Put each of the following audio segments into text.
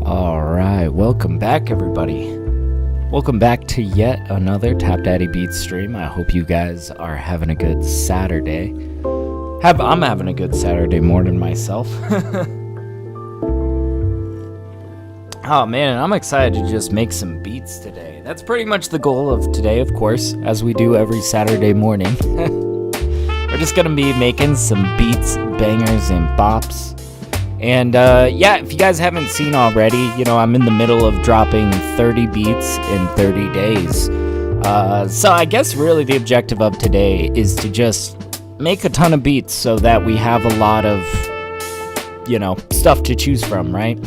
Alright, welcome back everybody. Welcome back to yet another TapDaddyBeats stream. I hope you guys are having a good Saturday. I'm having a good Saturday morning myself. Oh man, I'm excited to just make some beats today. That's pretty much the goal of today, of course, as we do every Saturday morning. We're just gonna be making some beats, bangers, and bops. And yeah, if you guys haven't seen already, you know, I'm in the middle of dropping 30 beats in 30 days. So I guess really the objective of today is to just make a ton of beats so that we have a lot of, you know, stuff to choose from, right?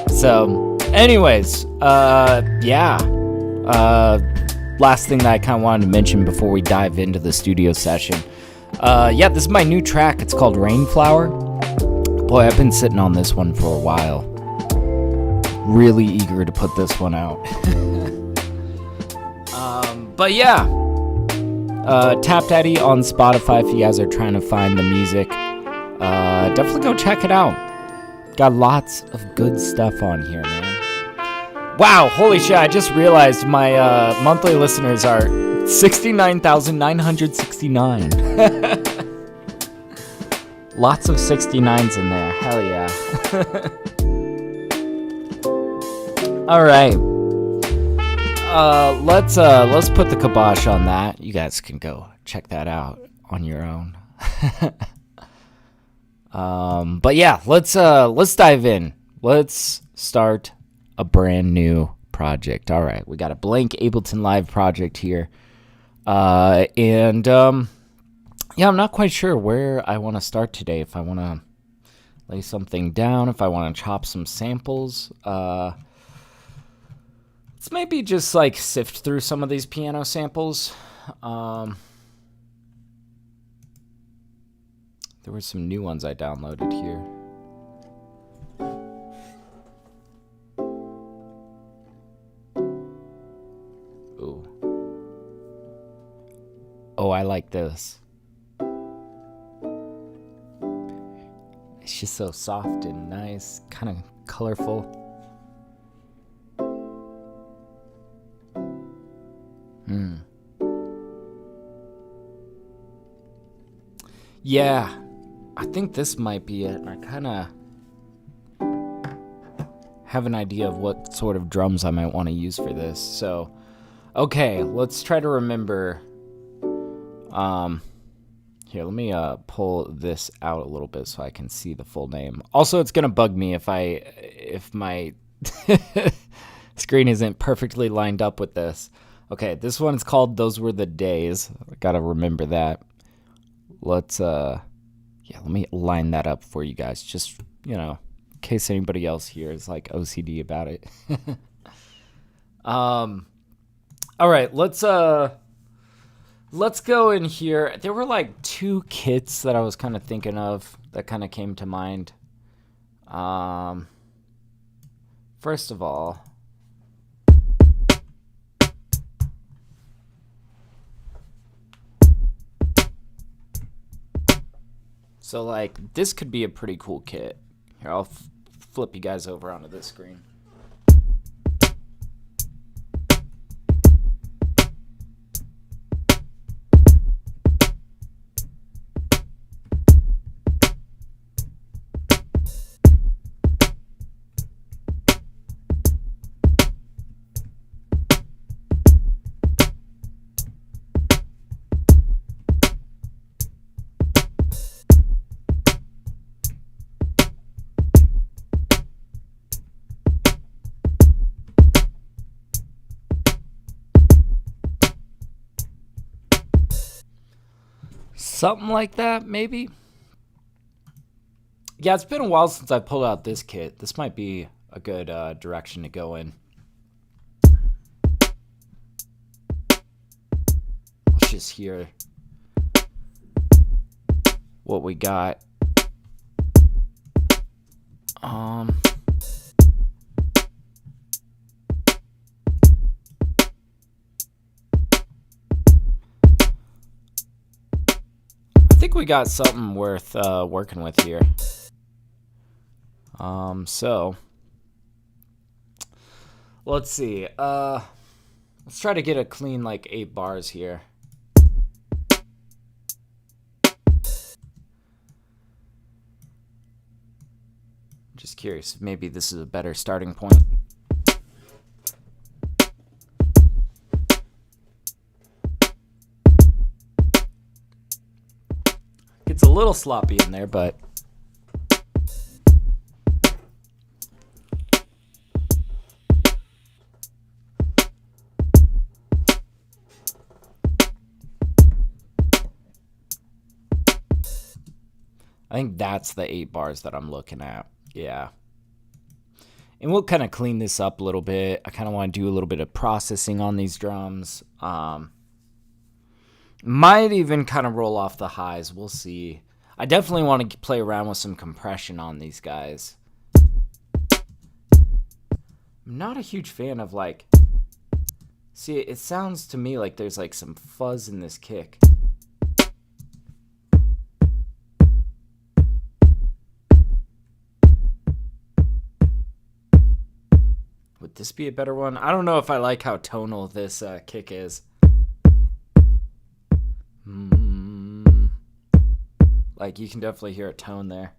So anyways, yeah. Last thing that I kind of wanted to mention before we dive into the studio session. Yeah, this is my new track. It's called Rainflower. Boy, I've been sitting on this one for a while. Really eager to put this one out. But yeah, TapDaddy on Spotify if you guys are trying to find the music. Definitely go check it out. Got lots of good stuff on here, man. Wow, holy shit, I just realized my monthly listeners are 69,969. Lots of 69s in there. Hell yeah. All right. Let's put the kibosh on that. You guys can go check that out on your own. But yeah, let's dive in. Let's start a brand new project. All right, we got a blank Ableton Live project here. Yeah, I'm not quite sure where I want to start today. If I want to lay something down, if I want to chop some samples. Let's maybe just like sift through some of these piano samples. There were some new ones I downloaded here. Ooh. Oh, I like this. It's just so soft and nice, kind of colorful. Yeah, I think this might be it. I kind of have an idea of what sort of drums I might want to use for this. So, okay, let's try to remember. Here, let me pull this out a little bit so I can see the full name. Also, it's gonna bug me if my screen isn't perfectly lined up with this. Okay, this one's called "Those Were the Days." I gotta remember that. Let's yeah, let me line that up for you guys, just, you know, in case anybody else here is like OCD about it. All right, let's go in here. There were like two kits that I was kind of thinking of that kind of came to mind. First of all, so like this could be a pretty cool kit. Here, I'll flip you guys over onto this screen. Something like that, maybe? Yeah, it's been a while since I pulled out this kit. This might be a good direction to go in. Let's just hear what we got. think we got something worth working with here. So Let's see. Let's try to get a clean like 8 bars here. Just curious, maybe this is a better starting point. It's a little sloppy in there, but I think that's the 8 bars that I'm looking at. Yeah. And we'll kind of clean this up a little bit. I kind of want to do a little bit of processing on these drums. Might even kind of roll off the highs. We'll see. I definitely want to play around with some compression on these guys. I'm not a huge fan of like... See, it sounds to me like there's like some fuzz in this kick. Would this be a better one? I don't know if I like how tonal this kick is. Like, you can definitely hear a tone there.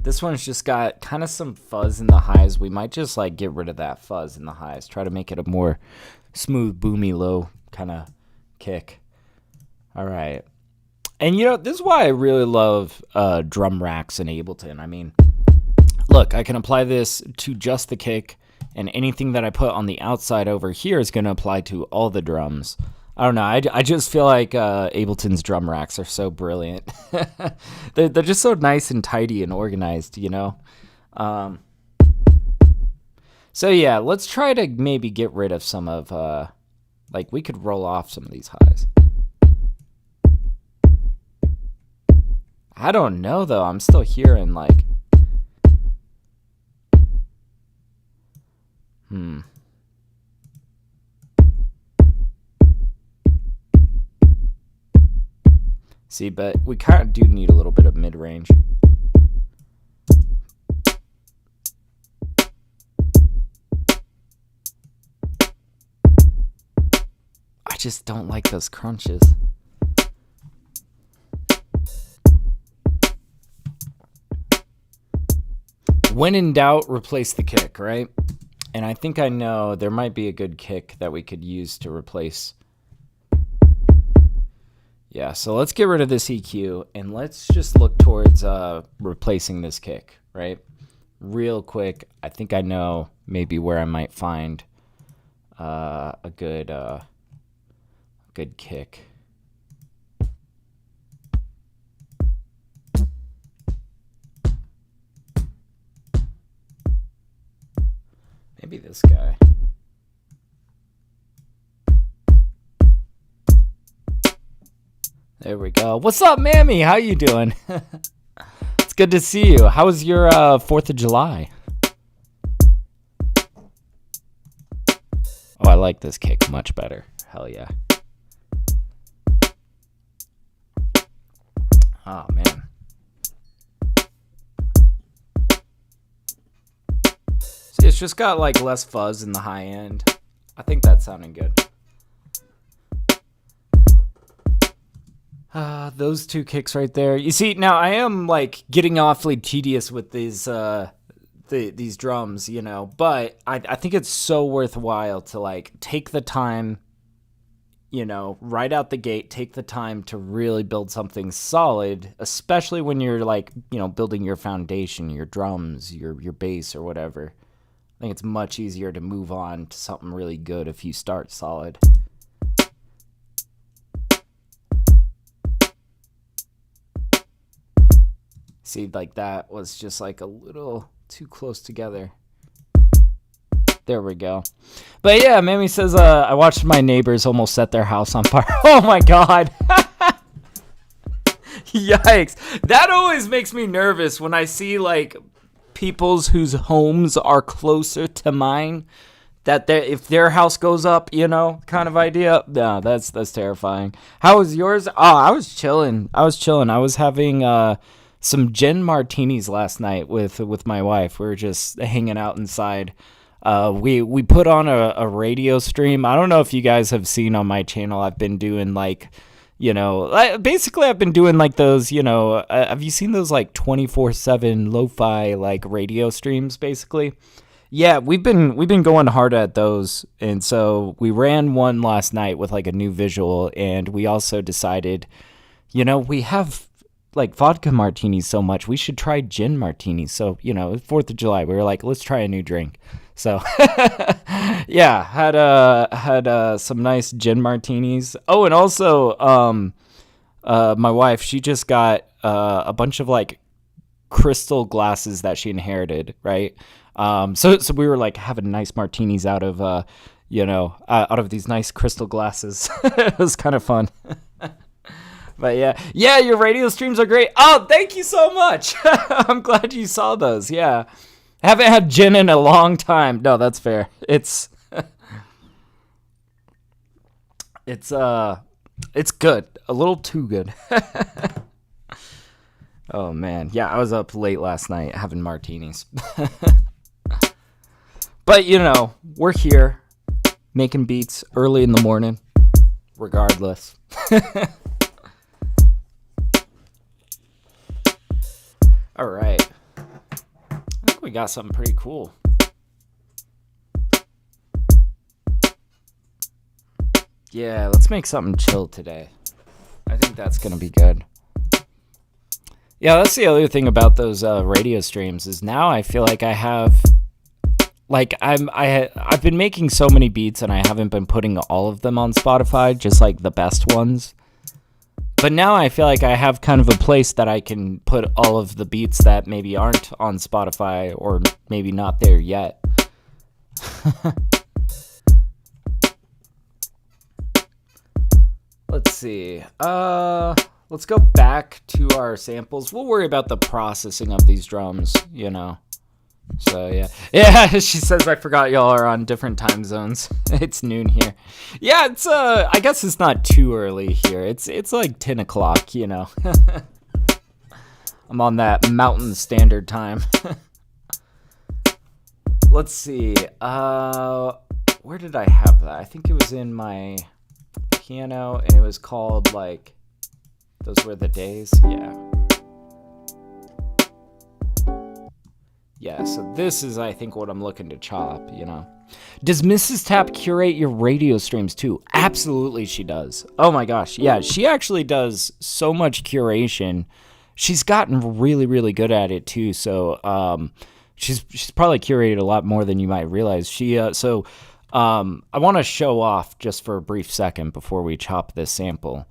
This one's just got kind of some fuzz in the highs. We might just, like, get rid of that fuzz in the highs. Try to make it a more smooth, boomy, low kind of kick. All right. And, you know, this is why I really love drum racks in Ableton. I mean, look, I can apply this to just the kick, and anything that I put on the outside over here is going to apply to all the drums. I don't know. I just feel like Ableton's drum racks are so brilliant. they're just so nice and tidy and organized, you know? So, yeah, let's try to maybe get rid of some of, like, we could roll off some of these highs. I don't know, though. I'm still hearing, like... See, but we kind of do need a little bit of mid-range. I just don't like those crunches. When in doubt, replace the kick, right? And I think I know there might be a good kick that we could use to replace. Yeah, so let's get rid of this EQ and let's just look towards replacing this kick, right? Real quick, I think I know maybe where I might find a good kick. Maybe this guy. There we go. What's up, Mammy? How you doing? It's good to see you. How was your 4th of July? Oh, I like this kick much better. Hell yeah. Oh, man. See, it's just got like less fuzz in the high end. I think that's sounding good. Those 2 kicks right there. You see, now I am like getting awfully tedious with these drums, you know, but I think it's so worthwhile to like take the time, you know, right out the gate, take the time to really build something solid, especially when you're like, you know, building your foundation, your drums, your bass or whatever. I think it's much easier to move on to something really good if you start solid. See, like that was just like a little too close together. There we go. But yeah, Mammy says, I watched my neighbors almost set their house on fire. Oh my God. Yikes. That always makes me nervous when I see like people's whose homes are closer to mine. That if their house goes up, you know, kind of idea. No, that's terrifying. How was yours? Oh, I was chilling. I was having some gin martinis last night with my wife. We were just hanging out inside. We put on a radio stream. I don't know if you guys have seen on my channel. I've been doing like, basically I've been doing like those, have you seen those like 24/7 lo-fi like radio streams basically? Yeah, we've been going hard at those, and so we ran one last night with like a new visual, and we also decided, we have like vodka martinis so much, we should try gin martinis. So 4th of July, we were like, let's try a new drink. So yeah, had some nice gin martinis. Oh, and also my wife, she just got a bunch of like crystal glasses that she inherited, right? So we were like having nice martinis out of out of these nice crystal glasses. It was kind of fun. But yeah, your radio streams are great. Oh, thank you so much. I'm glad you saw those. Yeah, haven't had gin in a long time. No, that's fair. It's good. A little too good. Oh man, yeah, I was up late last night having martinis. But we're here making beats early in the morning, regardless. All right. I think we got something pretty cool. Yeah, let's make something chill today. I think that's going to be good. Yeah, that's the other thing about those radio streams is now I feel like I have, like I've been making so many beats and I haven't been putting all of them on Spotify, just like the best ones. But now I feel like I have kind of a place that I can put all of the beats that maybe aren't on Spotify or maybe not there yet. Let's see. Let's go back to our samples. We'll worry about the processing of these drums, So yeah, she says I forgot y'all are on different time zones. It's noon here. Yeah, it's I guess it's not too early here. It's like 10 o'clock, I'm on that Mountain Standard Time. Let's see. Where did I have that? I think it was in my piano, and it was called like Those Were the Days. Yeah, so this is, I think, what I'm looking to chop, Does Mrs. Tap curate your radio streams too? Absolutely she does. Oh my gosh, yeah, she actually does so much curation. She's gotten really, really good at it too, so she's probably curated a lot more than you might realize. I want to show off just for a brief second before we chop this sample.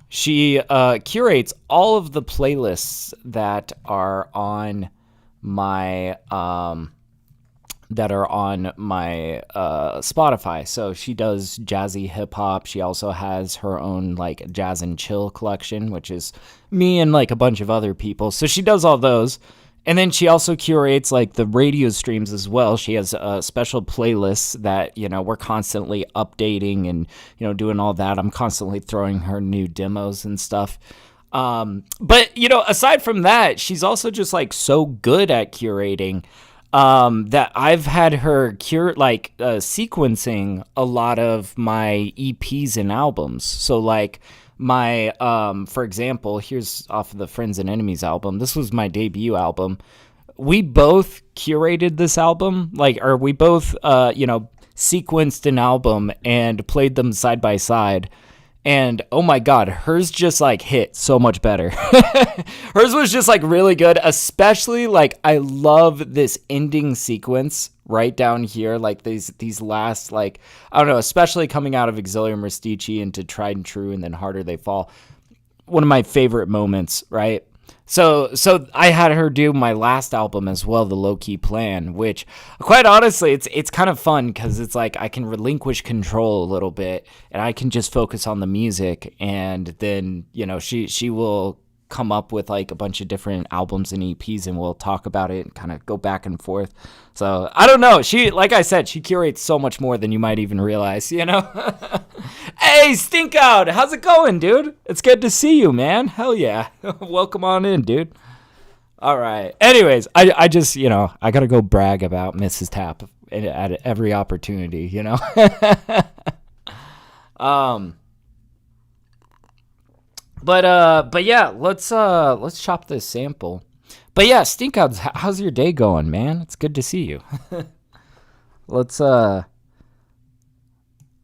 She curates all of the playlists that are on my Spotify. So she does jazzy hip hop. She also has her own like jazz and chill collection, which is me and like a bunch of other people. So she does all those. And then she also curates like the radio streams as well. She has special playlists that, we're constantly updating and, doing all that. I'm constantly throwing her new demos and stuff. But aside from that, she's also just like so good at curating that I've had her sequencing a lot of my EPs and albums. So like my for example, here's off of the Friends and Enemies album. This was my debut album. We both curated this album, we both sequenced an album and played them side by side. And oh my god, hers just like hit so much better. Hers was just like really good, especially like I love this ending sequence right down here, like these last, like, I don't know, especially coming out of Auxilium Rustici into Tried and True and then Harder They Fall. One of my favorite moments, right? So I had her do my last album as well, The Low Key Plan, which quite honestly, it's kind of fun because it's like I can relinquish control a little bit and I can just focus on the music, and then she will come up with like a bunch of different albums and EPs and we'll talk about it and kind of go back and forth. So I don't know. She, like I said, she curates so much more than you might even realize, Hey, Stink Out, how's it going, dude? It's good to see you, man. Hell yeah. Welcome on in, dude. All right. Anyways, I just, I got to go brag about Mrs. Tap at every opportunity, But yeah, let's chop this sample. But yeah, Stinkouts, how's your day going, man? It's good to see you. I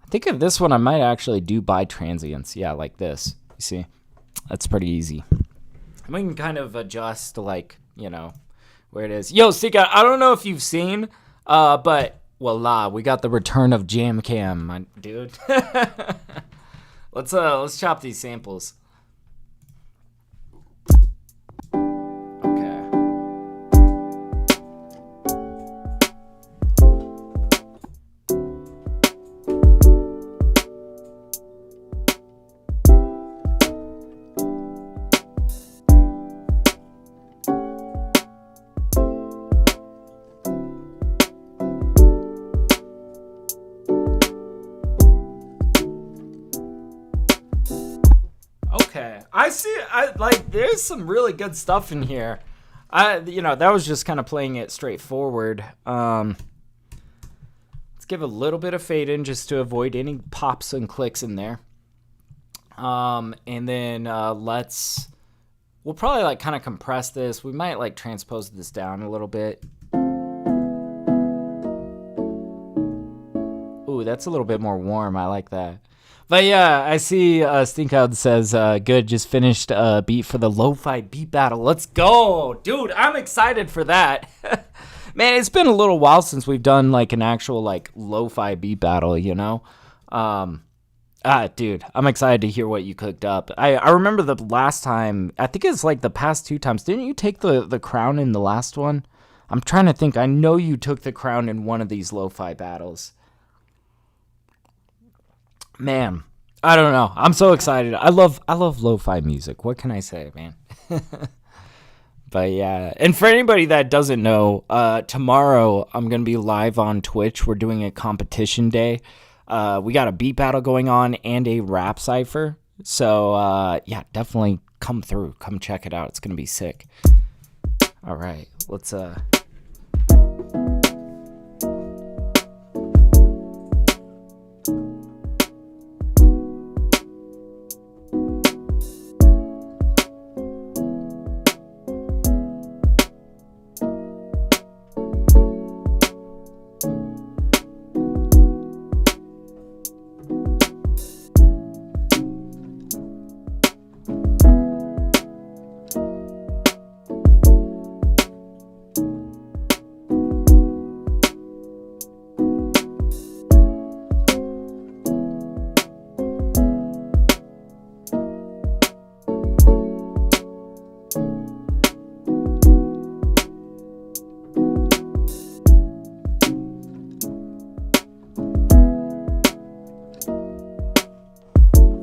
think of this one I might actually do by transients. Yeah, like this. You see? That's pretty easy. And we can kind of adjust to where it is. Yo, Stika, I don't know if you've seen, but voila, we got the return of Jam Cam, my dude. Let's chop these samples. I see. There's some really good stuff in here. That was just kind of playing it straightforward. Let's give a little bit of fade in just to avoid any pops and clicks in there. And then we'll probably kind of compress this. We might transpose this down a little bit. Ooh, that's a little bit more warm. I like that. But yeah, I see Stinkout says, good, just finished a beat for the lo-fi beat battle. Let's go. Dude, I'm excited for that. Man, it's been a little while since we've done an actual lo-fi beat battle, Dude, I'm excited to hear what you cooked up. I remember the last time, I think it's the past 2 times. Didn't you take the crown in the last one? I'm trying to think. I know you took the crown in one of these lo-fi battles. Man, I don't know. I'm so excited. I love lo-fi music. What can I say, man? But yeah, and for anybody that doesn't know, tomorrow I'm going to be live on Twitch. We're doing a competition day. We got a beat battle going on and a rap cipher. So yeah, definitely come through. Come check it out. It's going to be sick. All right, let's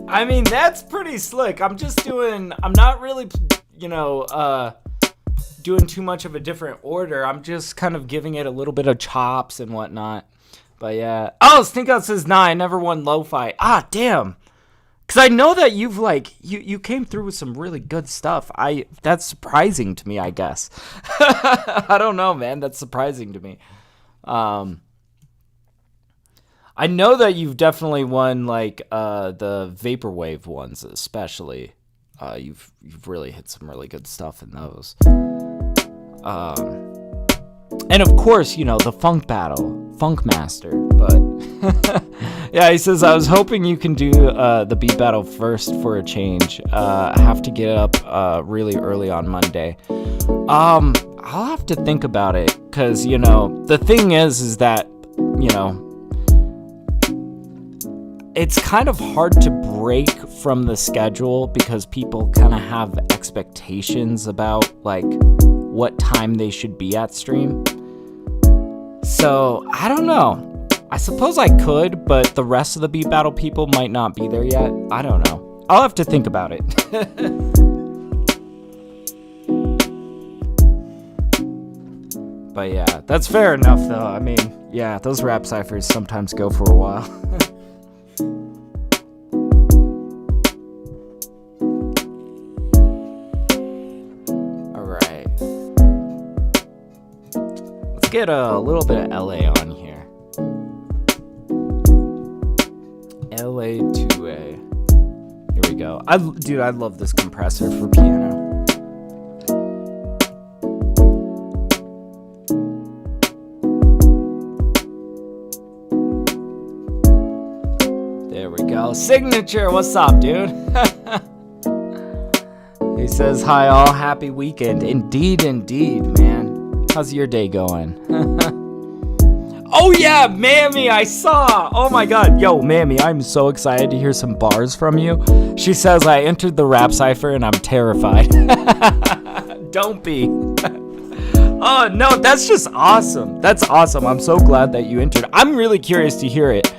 I mean, that's pretty slick. I'm not really, doing too much of a different order. I'm just kind of giving it a little bit of chops and whatnot. But yeah. Oh, Stinkout says, nah, I never won lo-fi. Ah, damn. Because I know that you've, you came through with some really good stuff. That's surprising to me, I guess. I don't know, man. That's surprising to me. I know that you've definitely won the vaporwave ones, especially. You've really hit some really good stuff in those. And of course, the funk battle, Funk Master. But yeah, he says I was hoping you can do the beat battle first for a change. I have to get up really early on Monday. I'll have to think about it because the thing is that it's kind of hard to break from the schedule because people kind of have expectations about what time they should be at stream. So I don't know. I suppose I could, but the rest of the beat battle people might not be there yet. I don't know. I'll have to think about it. But yeah, that's fair enough though. I mean, yeah, those rap ciphers sometimes go for a while. get a little bit of LA on here. LA to A. Here we go. Dude, I love this compressor for piano. There we go. Signature, what's up, dude? He says, hi all, happy weekend. Indeed, man. How's your day going? Oh yeah, Mammy, I saw. Oh my god. Yo, Mammy, I'm so excited to hear some bars from you. She says, I entered the rap cipher and I'm terrified. Don't be. Oh no, that's just awesome. That's awesome. I'm so glad that you entered. I'm really curious to hear it.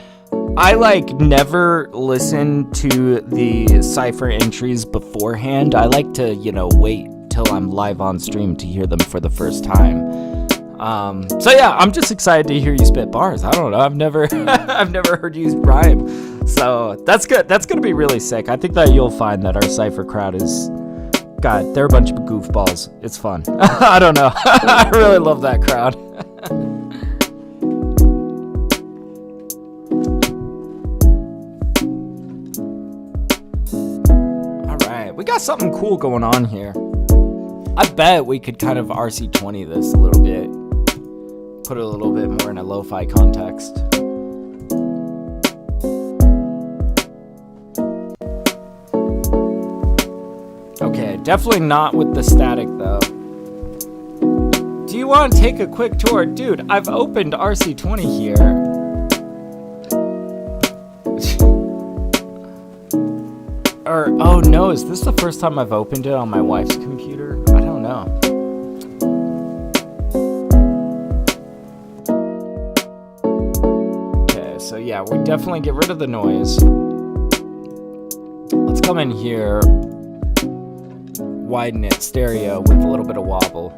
I never listen to the cipher entries beforehand. I like to, wait till I'm live on stream to hear them for the first time. So yeah, I'm just excited to hear you spit bars. I don't know. I've never heard you rhyme. So that's good. That's going to be really sick. I think that you'll find that our cipher crowd is, God, they're a bunch of goofballs. It's fun. I don't know. I really love that crowd. We got something cool going on here. I bet we could kind of RC20 this a little bit. Put it a little bit more in a lo-fi context. Okay, definitely not with the static though. Do you want to take a quick tour? Dude, I've opened RC20 here. Oh no, is this the first time I've opened it on my wife's computer? I don't know. Okay, so yeah, we definitely get rid of the noise. Let's come in here, widen it stereo with a little bit of wobble.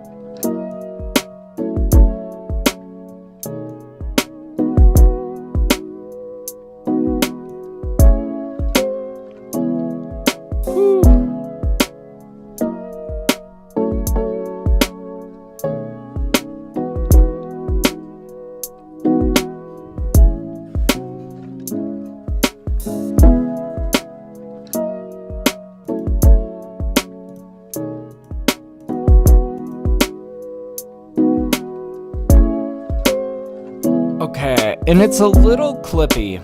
Okay, and it's a little clippy.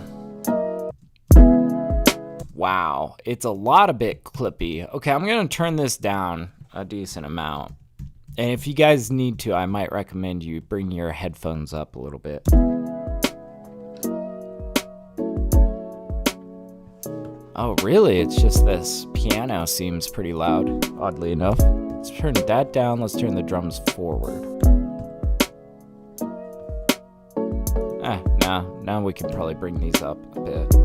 Wow, it's a lot of bit clippy. Okay, I'm gonna turn this down a decent amount. And if you guys need to, I might recommend you bring your headphones up a little bit. Oh, really? It's just this piano seems pretty loud, oddly enough. Let's turn that down. Let's turn the drums forward. Now we can probably bring these up a bit.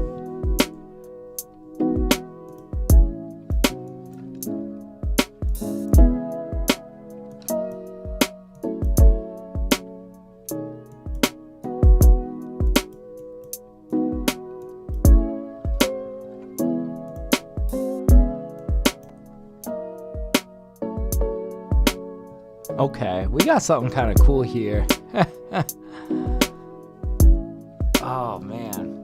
Okay, we got something kind of cool here. Oh, man.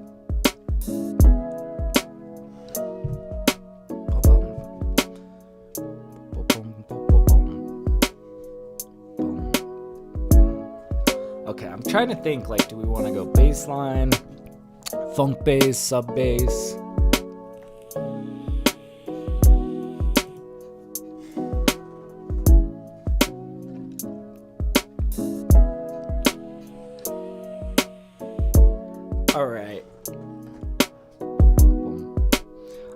Okay, I'm trying to think, like, do we want to go bass line, funk bass, sub bass? Alright.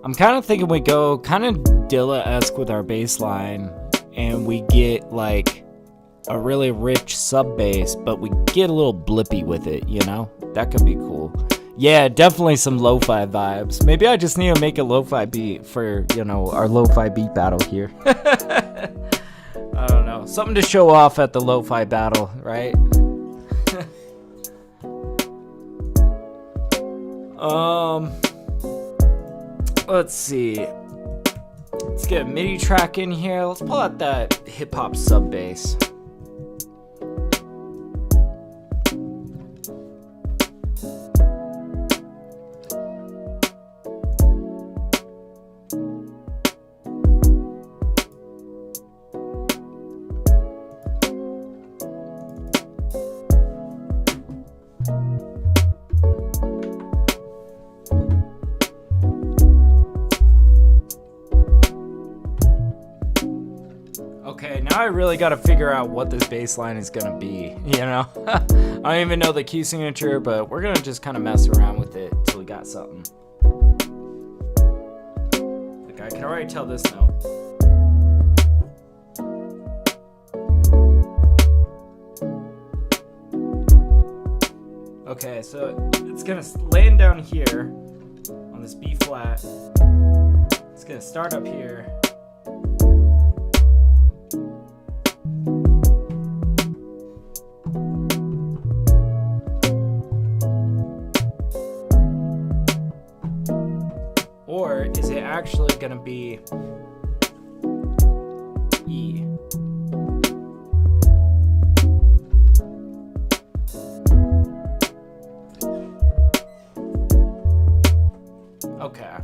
I'm kind of thinking we go kind of Dilla-esque with our bass line, and we get like a really rich sub bass, but we get a little blippy with it, you know? That could be cool. Yeah, definitely some lo-fi vibes. Maybe I just need to make a lo-fi beat for, you know, our lo-fi beat battle here. I don't know. Something to show off at the lo-fi battle, right? Let's see. Let's get a MIDI track in here. Let's pull out that hip-hop sub bass. Now I really got to figure out what this bass line is going to be, you know? I don't even know the key signature, but we're going to just kind of mess around with it until we got something. Like, I can already tell this note. Okay, so it's going to land down here on this B flat. It's going to start up here. Or is it actually going to be E? Okay.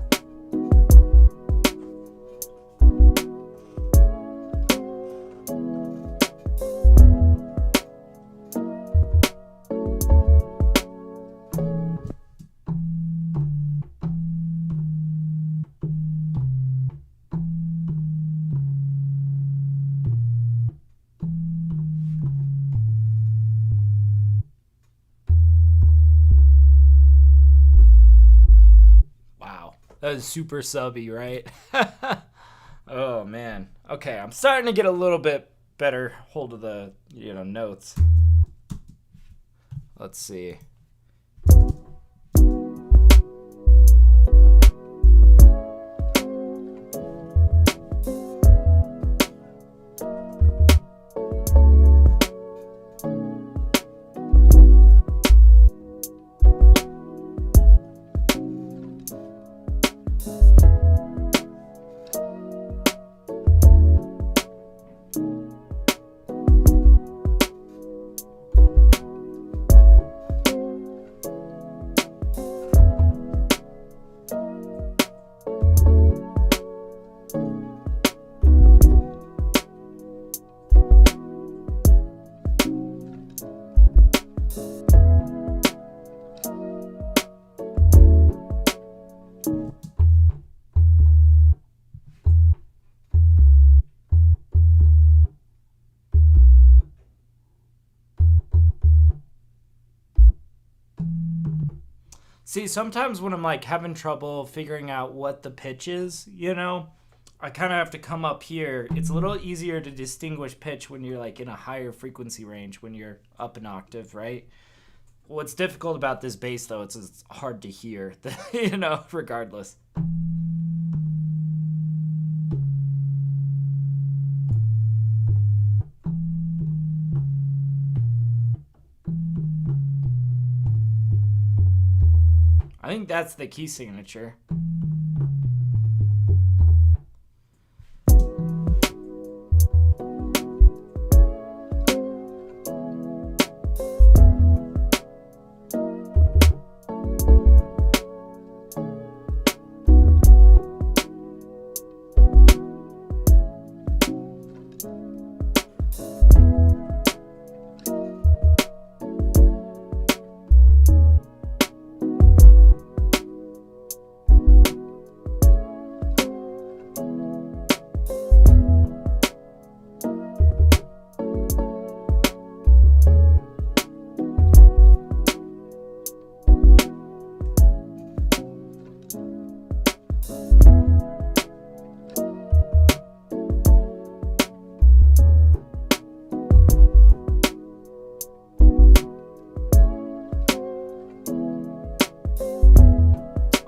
That was super subby, right? Oh, man. Okay, I'm starting to get a little bit better hold of the, notes. Let's see. See, sometimes when I'm like having trouble figuring out what the pitch is, I kind of have to come up here. It's a little easier to distinguish pitch when you're like in a higher frequency range, when you're up an octave, right? What's difficult about this bass though, it's hard to hear, regardless. I think that's the key signature.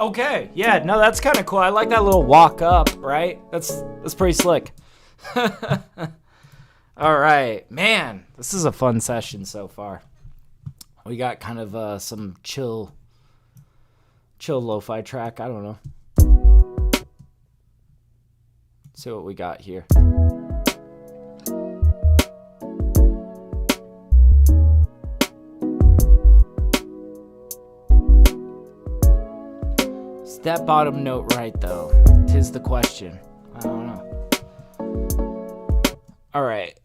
Okay, yeah, no, that's kind of cool. I like that little walk up, right? That's pretty slick. All right, man, this is a fun session so far. We got kind of some chill lo-fi track. I don't know. Let's see what we got here. Is that bottom note right, though? 'Tis the question. I don't know. All right.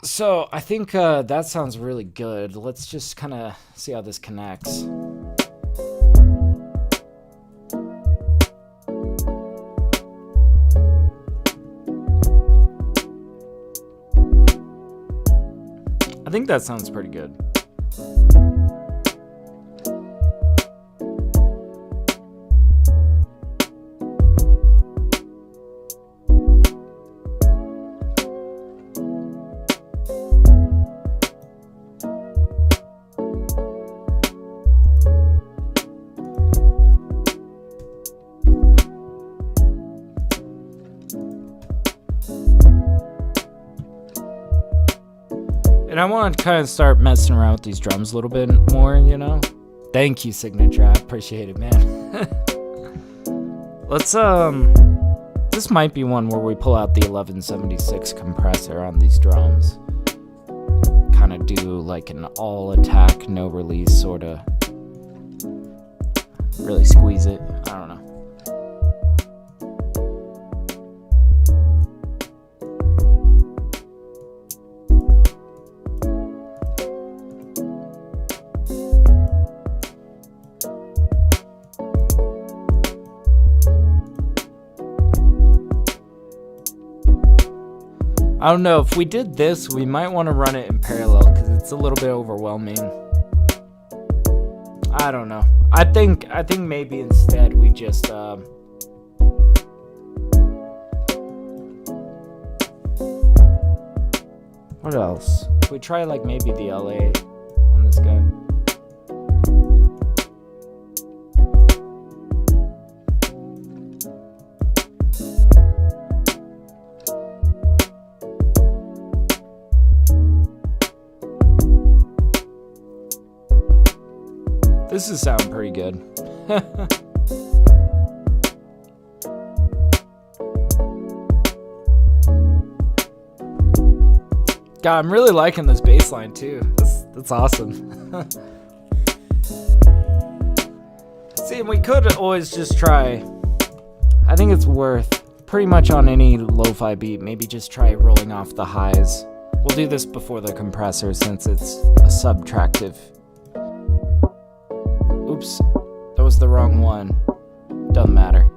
So I think that sounds really good. Let's just kind of see how this connects. that sounds pretty good. And I want to kind of start messing around with these drums a little bit more, you know? Thank you, Signature. I appreciate it, man. Let's, this might be one where we pull out the 1176 compressor on these drums. Kind of do like an all attack, no release sort of. Really squeeze it. I don't know. I don't know, if we did this, we might want to run it in parallel because it's a little bit overwhelming. I don't know. I think maybe instead we just what else? If we try like maybe the LA on this guy. This is sounding pretty good. God, I'm really liking this bass line too. That's awesome. See, and we could always just try. I think it's worth pretty much on any lo-fi beat, maybe just try rolling off the highs. We'll do this before the compressor since it's a subtractive. Oops, that was the wrong one. Doesn't matter.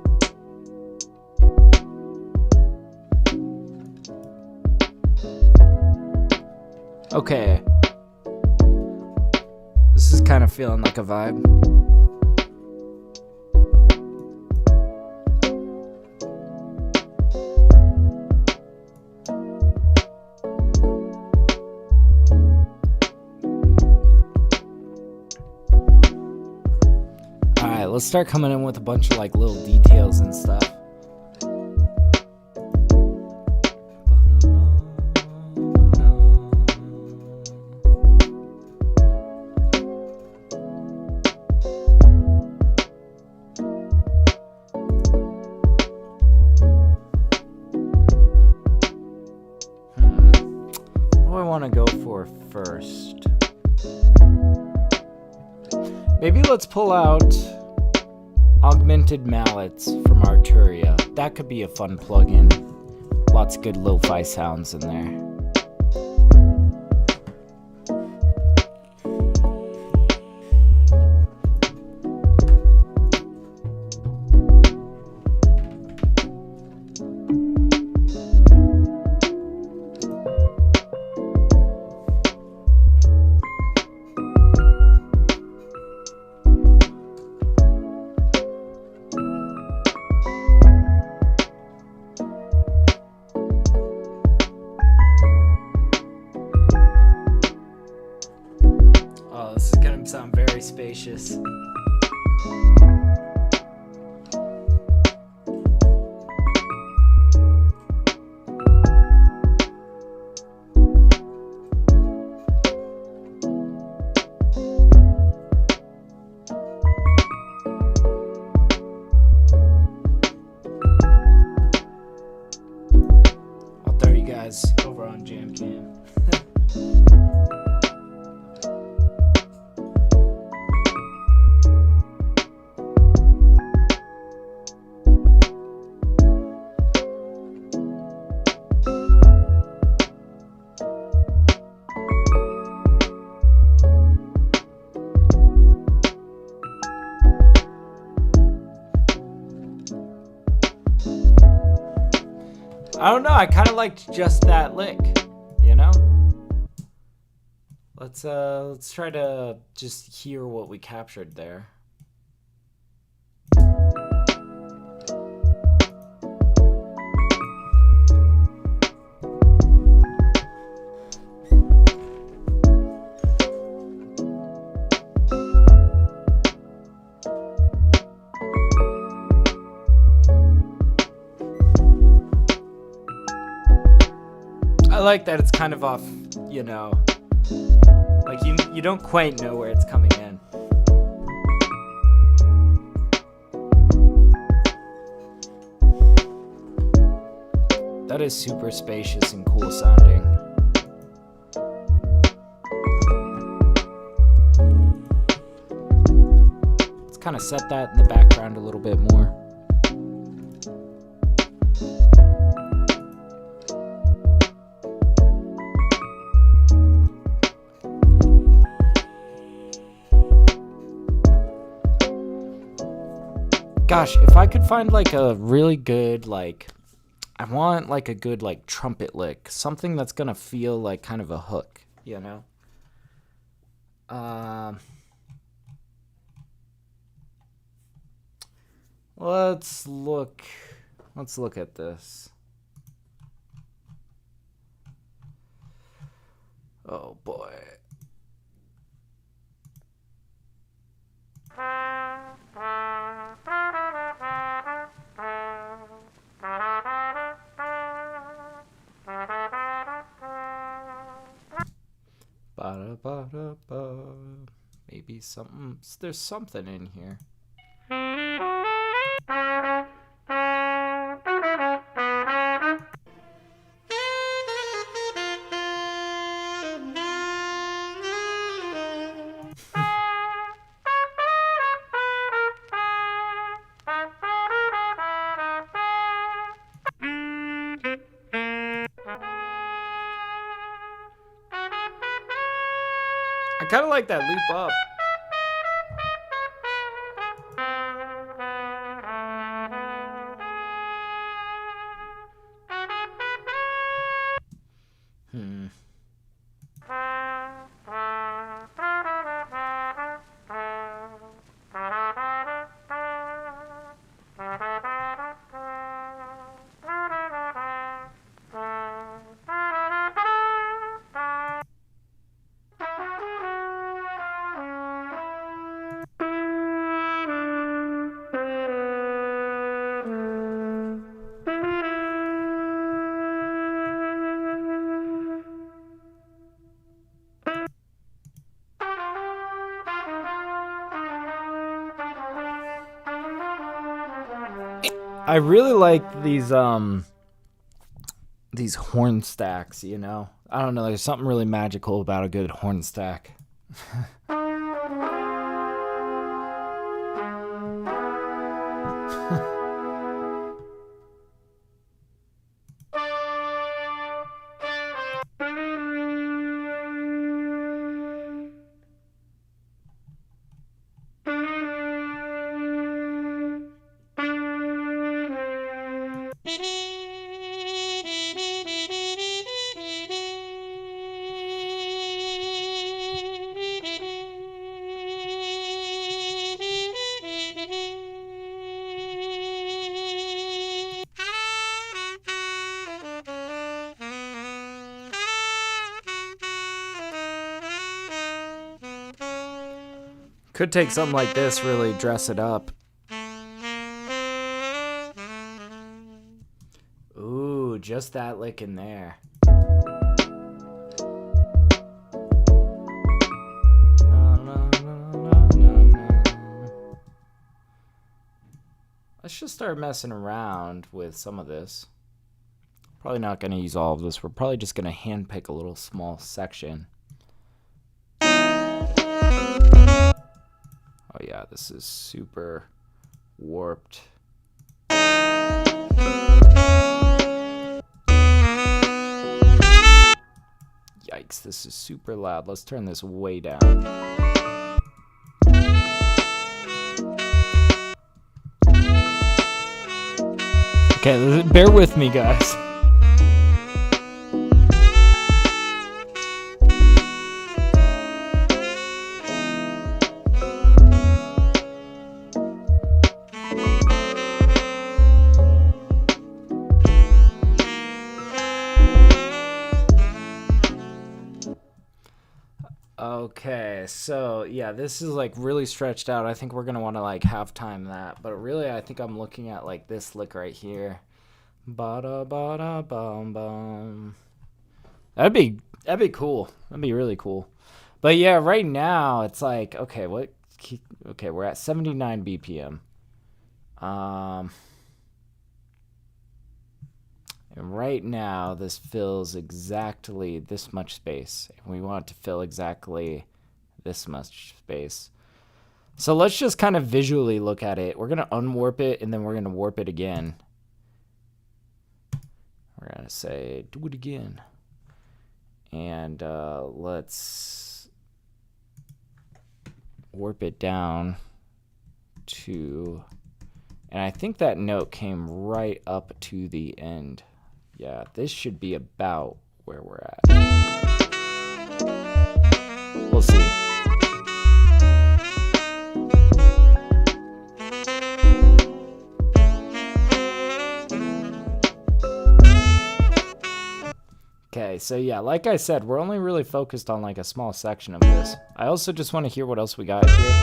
Okay. This is kind of feeling like a vibe. Let's start coming in with a bunch of like little details and stuff. What do I want to go for first? Maybe let's pull out Augmented Mallets from Arturia. That could be a fun plugin. Lots of good lo-fi sounds in there. Sound very spacious. I'll throw you guys over on Jam Cam. I don't know, I kind of liked just that lick, you know? Let's try to just hear what we captured there. I like that it's kind of off, you know, like you don't quite know where it's coming in. That is super spacious and cool sounding. Let's kind of set that in the background a little bit more. Gosh, if I could find like a really good, like, I want like a good like trumpet lick, something that's gonna feel like kind of a hook, you know? Let's look at this. Oh boy. Ba-da-ba-da-ba. Maybe something, there's something in here. I kind of like that loop up. I really like these horn stacks, you know? I don't know, there's something really magical about a good horn stack. Could take something like this, really dress it up. Ooh, just that lick in there. Let's just start messing around with some of this. Probably not going to use all of this. We're probably just going to handpick a little small section. Oh yeah, this is super warped. Yikes, this is super loud. Let's turn this way down. Okay, bear with me, guys. Okay, so yeah, this is like really stretched out. I think we're gonna want to like half time that, but really I think I'm looking at like this lick right here. Ba-da ba-da bum bum. That'd be cool. That'd be really cool. But yeah, right now it's like, okay, okay, we're at 79 BPM. And right now, this fills exactly this much space. And we want it to fill exactly this much space. So let's just kind of visually look at it. We're going to unwarp it, and then we're going to warp it again. We're going to say, do it again. And let's warp it down to... And I think that note came right up to the end. Yeah, this should be about where we're at. We'll see. Okay, so yeah, like I said, we're only really focused on like a small section of this. I also just want to hear what else we got here.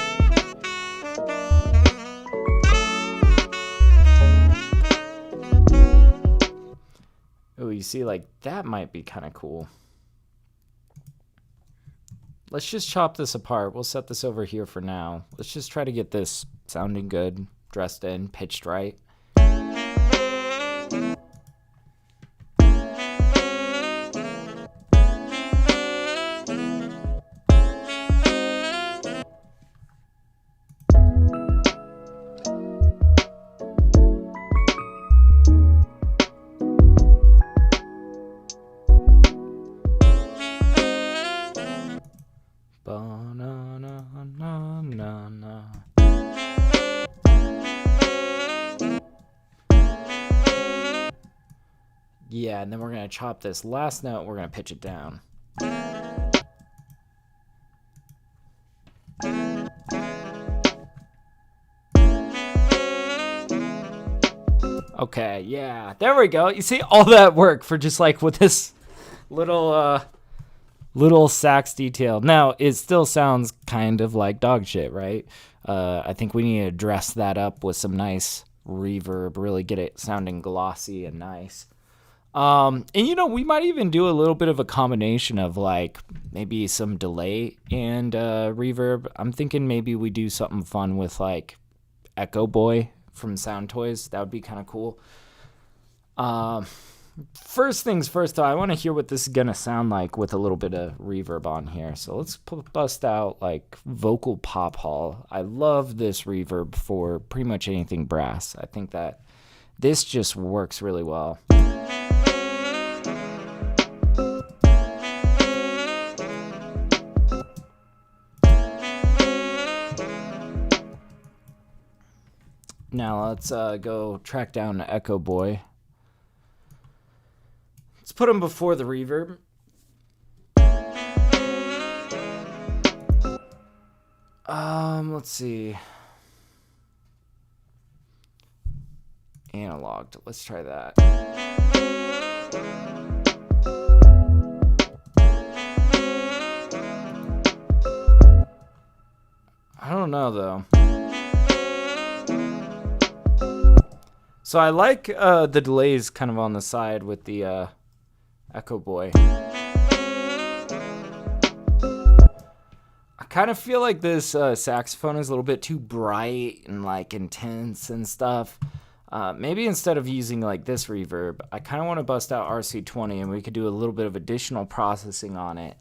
Oh, you see, like, that might be kind of cool. Let's just chop this apart. We'll set this over here for now. Let's just try to get this sounding good, dressed in, pitched right. Yeah, and then we're going to chop this last note, we're going to pitch it down. Okay, yeah, there we go. You see all that work for just like with this little sax detail. Now, it still sounds kind of like dog shit, right? I think we need to dress that up with some nice reverb, really get it sounding glossy and nice. And you know, we might even do a little bit of a combination of like maybe some delay and reverb. I'm thinking maybe we do something fun with like Echo Boy from Sound Toys. That would be kind of cool. First things first, though, I want to hear what this is going to sound like with a little bit of reverb on here. So let's bust out like Vocal Pop Hall. I love this reverb for pretty much anything brass. I think that this just works really well. Now let's go track down Echo Boy. Let's put him before the reverb. Let's see. Analog. Let's try that. I don't know though. So I like the delays kind of on the side with the Echo Boy. I kind of feel like this saxophone is a little bit too bright and like intense and stuff. Maybe instead of using like this reverb, I kind of want to bust out RC20 and we could do a little bit of additional processing on it.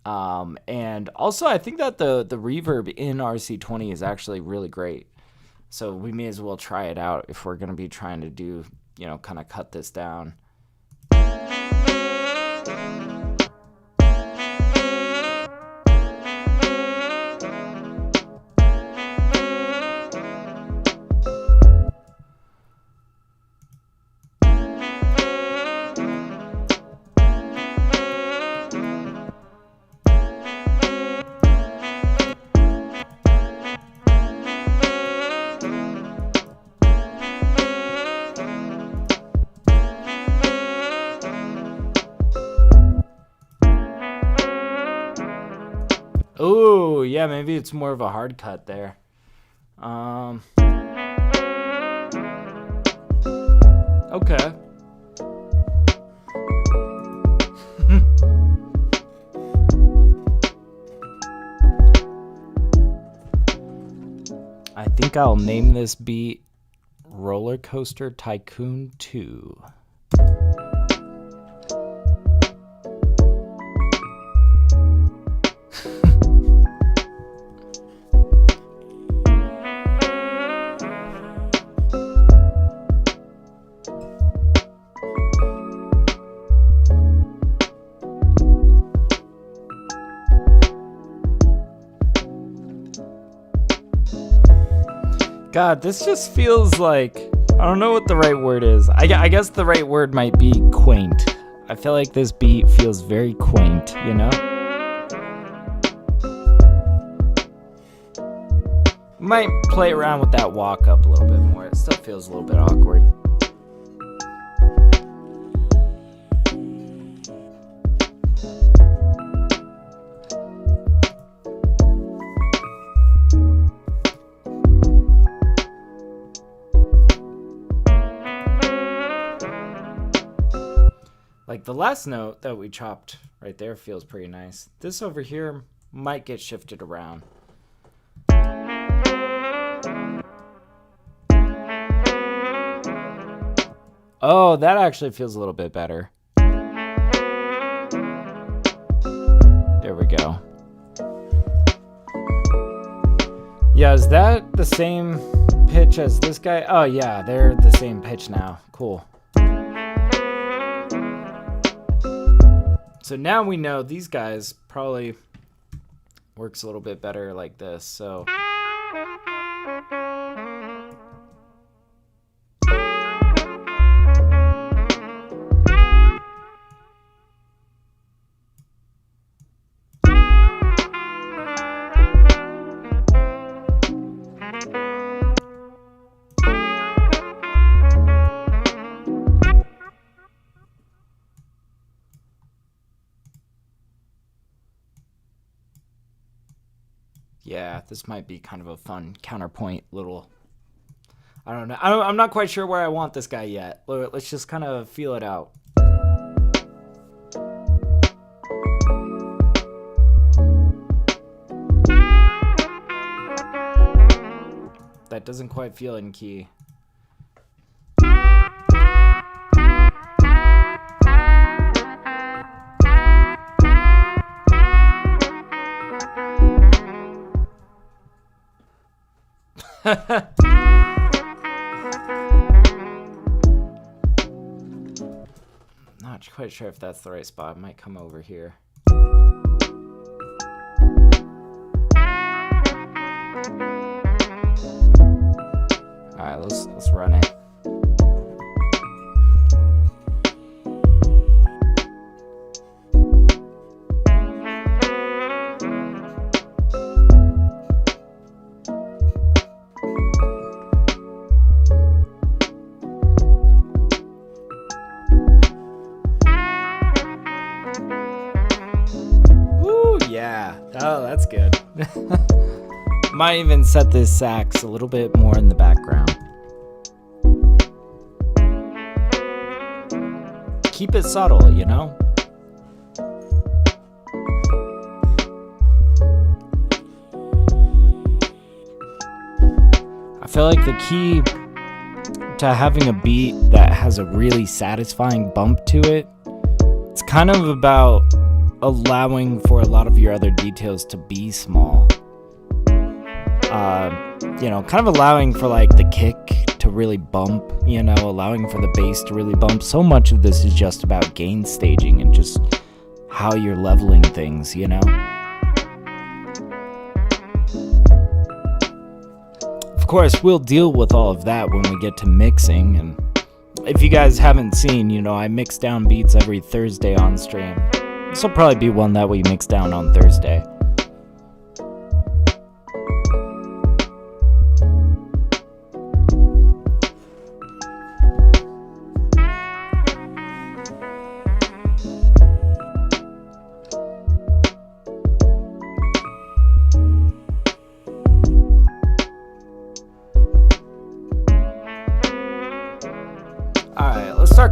And also I think that the reverb in RC20 is actually really great. So we may as well try it out if we're going to be trying to do, you know, kind of cut this down. Oh, yeah, maybe it's more of a hard cut there. Okay. I think I'll name this beat Roller Coaster Tycoon 2. God, this just feels like, I don't know what the right word is. I guess the right word might be quaint. I feel like this beat feels very quaint, you know? Might play around with that walk up a little bit more. It still feels a little bit awkward. Like the last note that we chopped right there feels pretty nice. This over here might get shifted around. Oh, that actually feels a little bit better. There we go. Yeah, is that the same pitch as this guy? Oh yeah, they're the same pitch now. Cool. So now we know these guys probably works a little bit better like this. So yeah, this might be kind of a fun counterpoint little, I don't know. I'm not quite sure where I want this guy yet. Let's just kind of feel it out. That doesn't quite feel in key. Not quite sure if that's the right spot. I might come over here. All right, let's run it. Yeah. Oh, that's good. Might even set this sax a little bit more in the background. Keep it subtle, you know? I feel like the key to having a beat that has a really satisfying bump to it, it's kind of about allowing for a lot of your other details to be small. You know, kind of allowing for like the kick to really bump, you know, allowing for the bass to really bump. So much of this is just about gain staging and just how you're leveling things, you know? Of course, we'll deal with all of that when we get to mixing, and if you guys haven't seen, you know, I mix down beats every Thursday on stream. This will probably be one that we mix down on Thursday.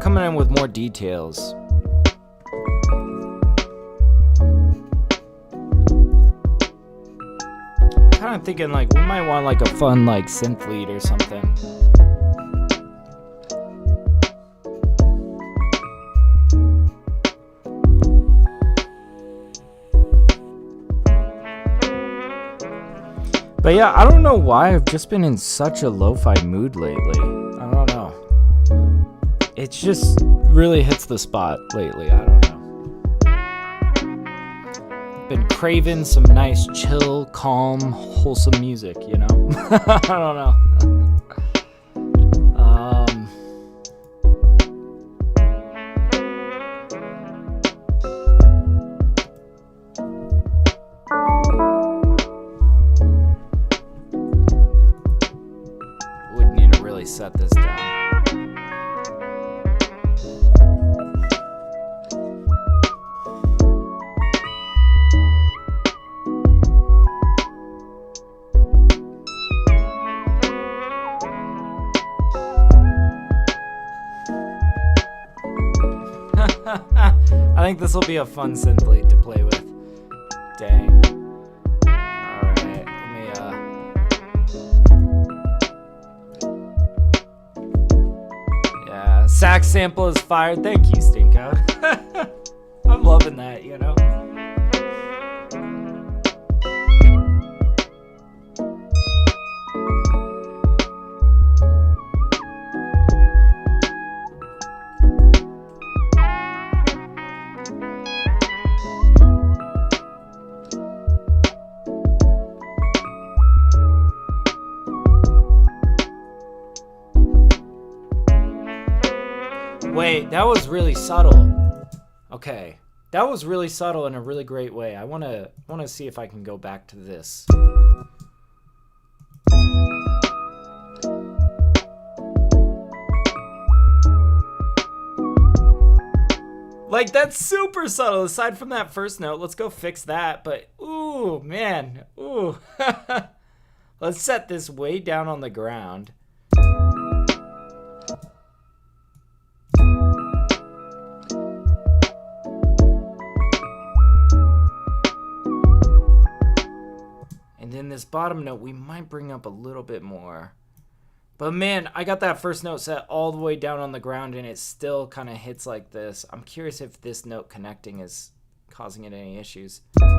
coming in with more details. I'm kind of thinking like we might want like a fun like synth lead or something. But yeah, I don't know why I've just been in such a lo-fi mood lately. I don't know. It just really hits the spot lately. I don't know. Been craving some nice, chill, calm, wholesome music, you know? I don't know. Set this down. I think this will be a fun synth lead to play with. Dang. Sax sample is fired. Thank you, Stinko. I'm loving that, you know? Wait, that was really subtle. Okay, that was really subtle in a really great way. I wanna see if I can go back to this. Like, that's super subtle. Aside from that first note, let's go fix that. But ooh, man, ooh. Let's set this way down on the ground. In this bottom note, we might bring up a little bit more. But man, I got that first note set all the way down on the ground and it still kind of hits like this. I'm curious if this note connecting is causing it any issues. There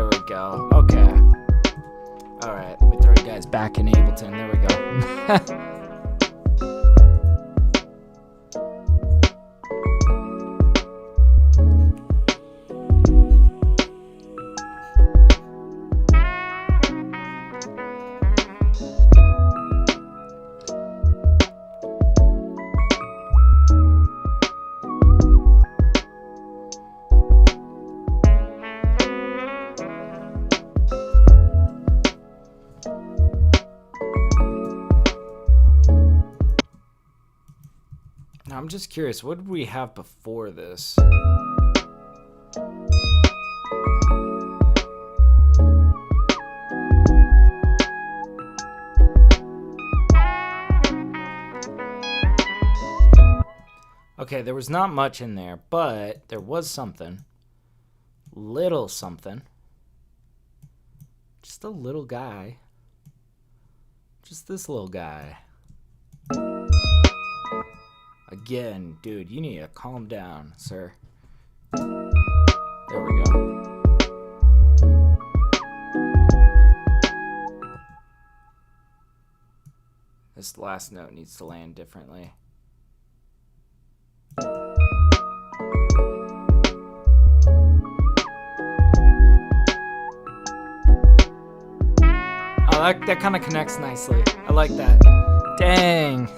we go. Okay. Alright, let me throw you guys back in Ableton. There we go. I'm just curious, what did we have before this? Okay, there was not much in there, but there was something. Little something. Just a little guy. Just this little guy. Again, dude, you need to calm down, sir. There we go. This last note needs to land differently. Oh, that kind of connects nicely. I like that. Dang.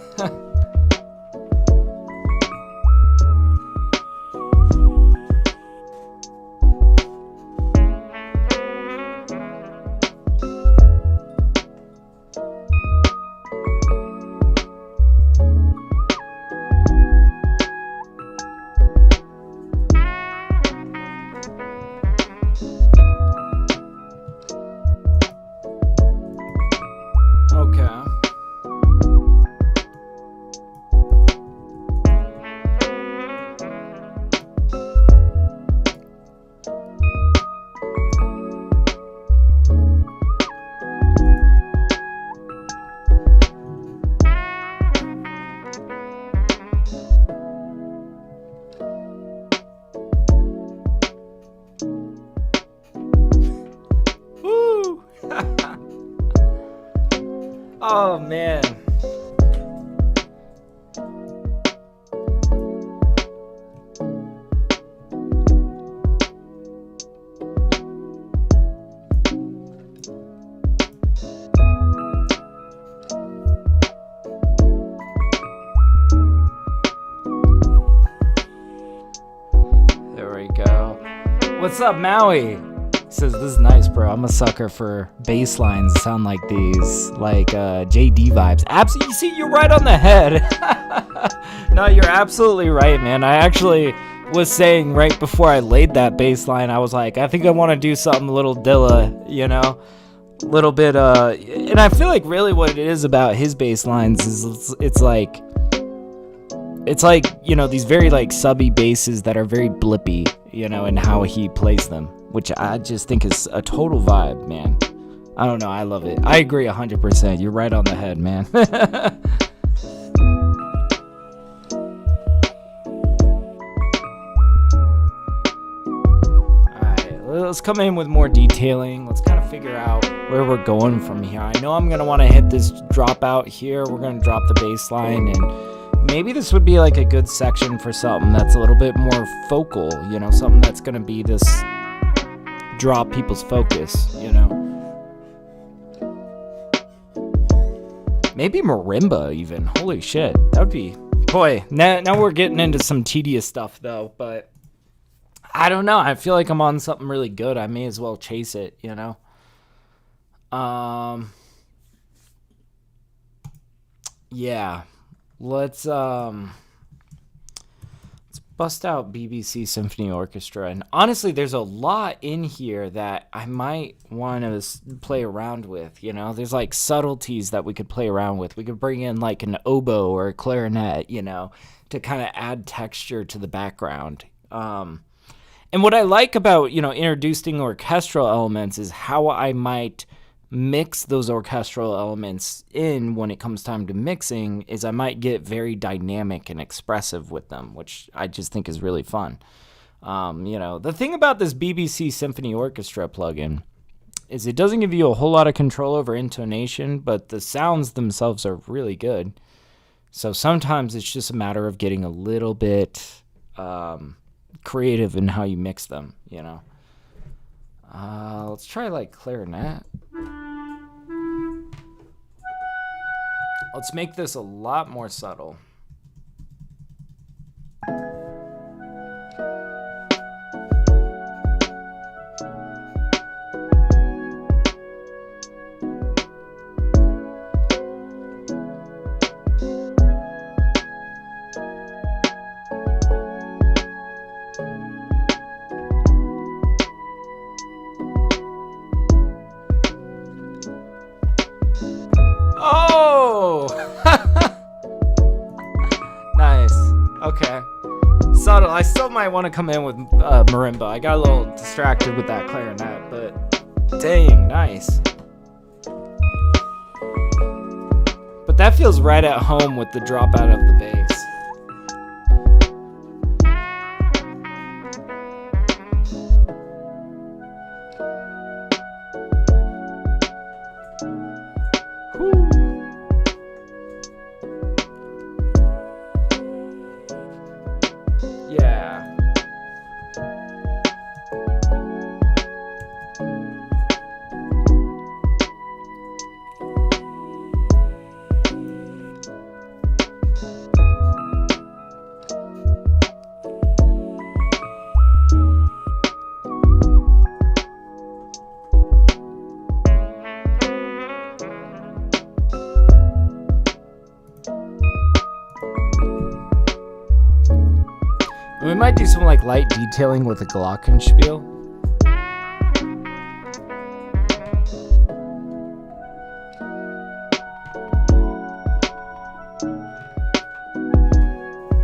Oh, man. There we go. What's up, Maui? He says, this is nice, bro. I'm a sucker for bass lines that sound like these, like JD vibes. Absolutely, you see, you're right on the head. No, you're absolutely right, man. I actually was saying right before I laid that bass line, I was like, I think I want to do something a little Dilla, you know? A little bit, and I feel like really what it is about his bass lines is it's like, you know, these very like subby basses that are very blippy, you know, and how he plays them, which I just think is a total vibe, man. I don't know, I love it. I agree 100%. You're right on the head, man. Alright, let's come in with more detailing. Let's kind of figure out where we're going from here. I know I'm going to want to hit this drop out here. We're going to drop the bass line, and maybe this would be like a good section for something that's a little bit more focal, you know, something that's going to be this draw people's focus, you know. Maybe marimba even. Holy shit. That would be, boy, now we're getting into some tedious stuff though, but I don't know. I feel like I'm on something really good. I may as well chase it, you know. Yeah. Let's bust out BBC Symphony Orchestra. And honestly, there's a lot in here that I might want to play around with, you know. There's like subtleties that we could play around with. We could bring in like an oboe or a clarinet, you know, to kind of add texture to the background. And what I like about, you know, introducing orchestral elements is how I might mix those orchestral elements in when it comes time to mixing is I might get very dynamic and expressive with them, which I just think is really fun. You know, the thing about this BBC Symphony Orchestra plugin is it doesn't give you a whole lot of control over intonation, but the sounds themselves are really good. So sometimes it's just a matter of getting a little bit creative in how you mix them, you know. Let's try like clarinet. Let's make this a lot more subtle. Okay. Subtle. I still might want to come in with marimba. I got a little distracted with that clarinet, but dang, nice. But that feels right at home with the drop out of the bass. We might do some like light detailing with a glockenspiel.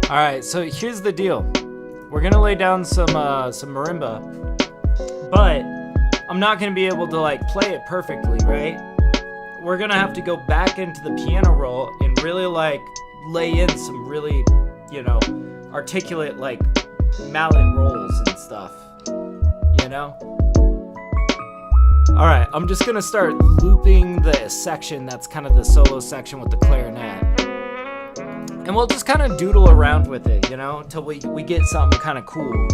All right, so here's the deal. We're gonna lay down some marimba, but I'm not gonna be able to like play it perfectly, right? We're gonna have to go back into the piano roll and really like lay in some really, you know, articulate like mallet rolls and stuff, you know. All right, I'm just gonna start looping the section that's kind of the solo section with the clarinet. And we'll just kind of doodle around with it, you know, until we get something kind of cool.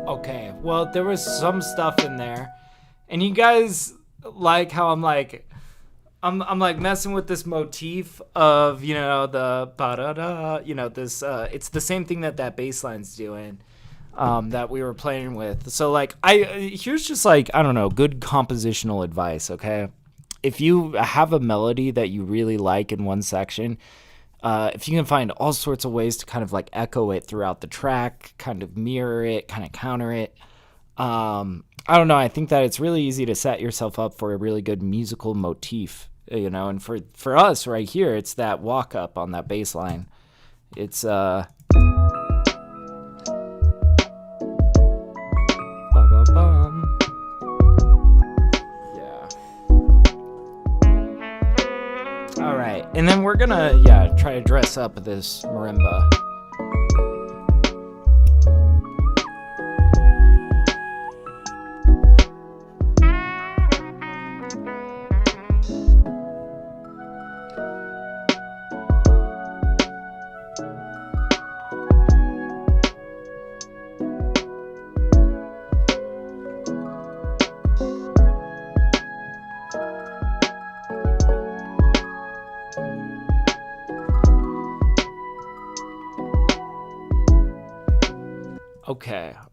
Okay, well, there was some stuff in there, and you guys like how I'm like messing with this motif of, you know, the ba-da-da, you know, this, it's the same thing that bass line's doing, that we were playing with. So, like, here's just, like, I don't know, good compositional advice, okay? If you have a melody that you really like in one section, if you can find all sorts of ways to kind of like echo it throughout the track, kind of mirror it, kind of counter it. I don't know. I think that it's really easy to set yourself up for a really good musical motif, you know, and for us right here, it's that walk up on that bass line. It's, ba-ba-bum. Yeah. All right, and then we're gonna, try to dress up this marimba.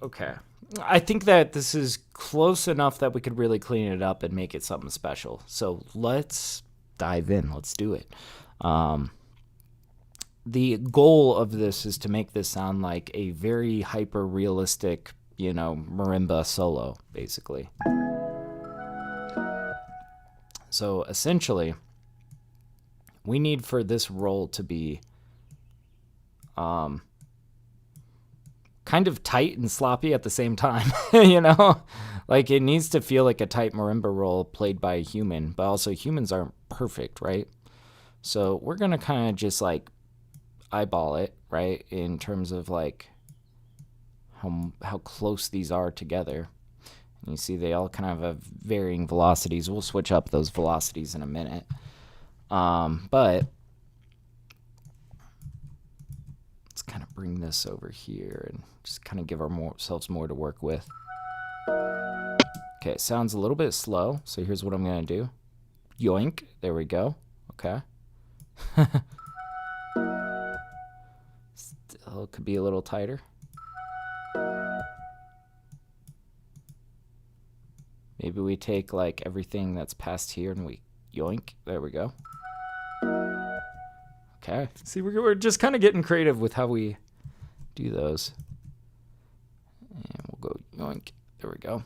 Okay. I think that this is close enough that we could really clean it up and make it something special. So let's dive in. Let's do it. The goal of this is to make this sound like a very hyper realistic, you know, marimba solo, basically. So essentially, we need for this roll to be kind of tight and sloppy at the same time, you know? Like, it needs to feel like a tight marimba roll played by a human, but also humans aren't perfect, right? So we're going to kind of just, like, eyeball it, right, in terms of, like, how close these are together. And you see they all kind of have varying velocities. We'll switch up those velocities in a minute. But let's kind of bring this over here and just kind of give ourselves more to work with. Okay, it sounds a little bit slow, so here's what I'm going to do. Yoink. There we go. Okay. Still could be a little tighter. Maybe we take, like, everything that's past here and we yoink. There we go. Okay. See, we're just kind of getting creative with how we do those. And we'll go yoink. There we go.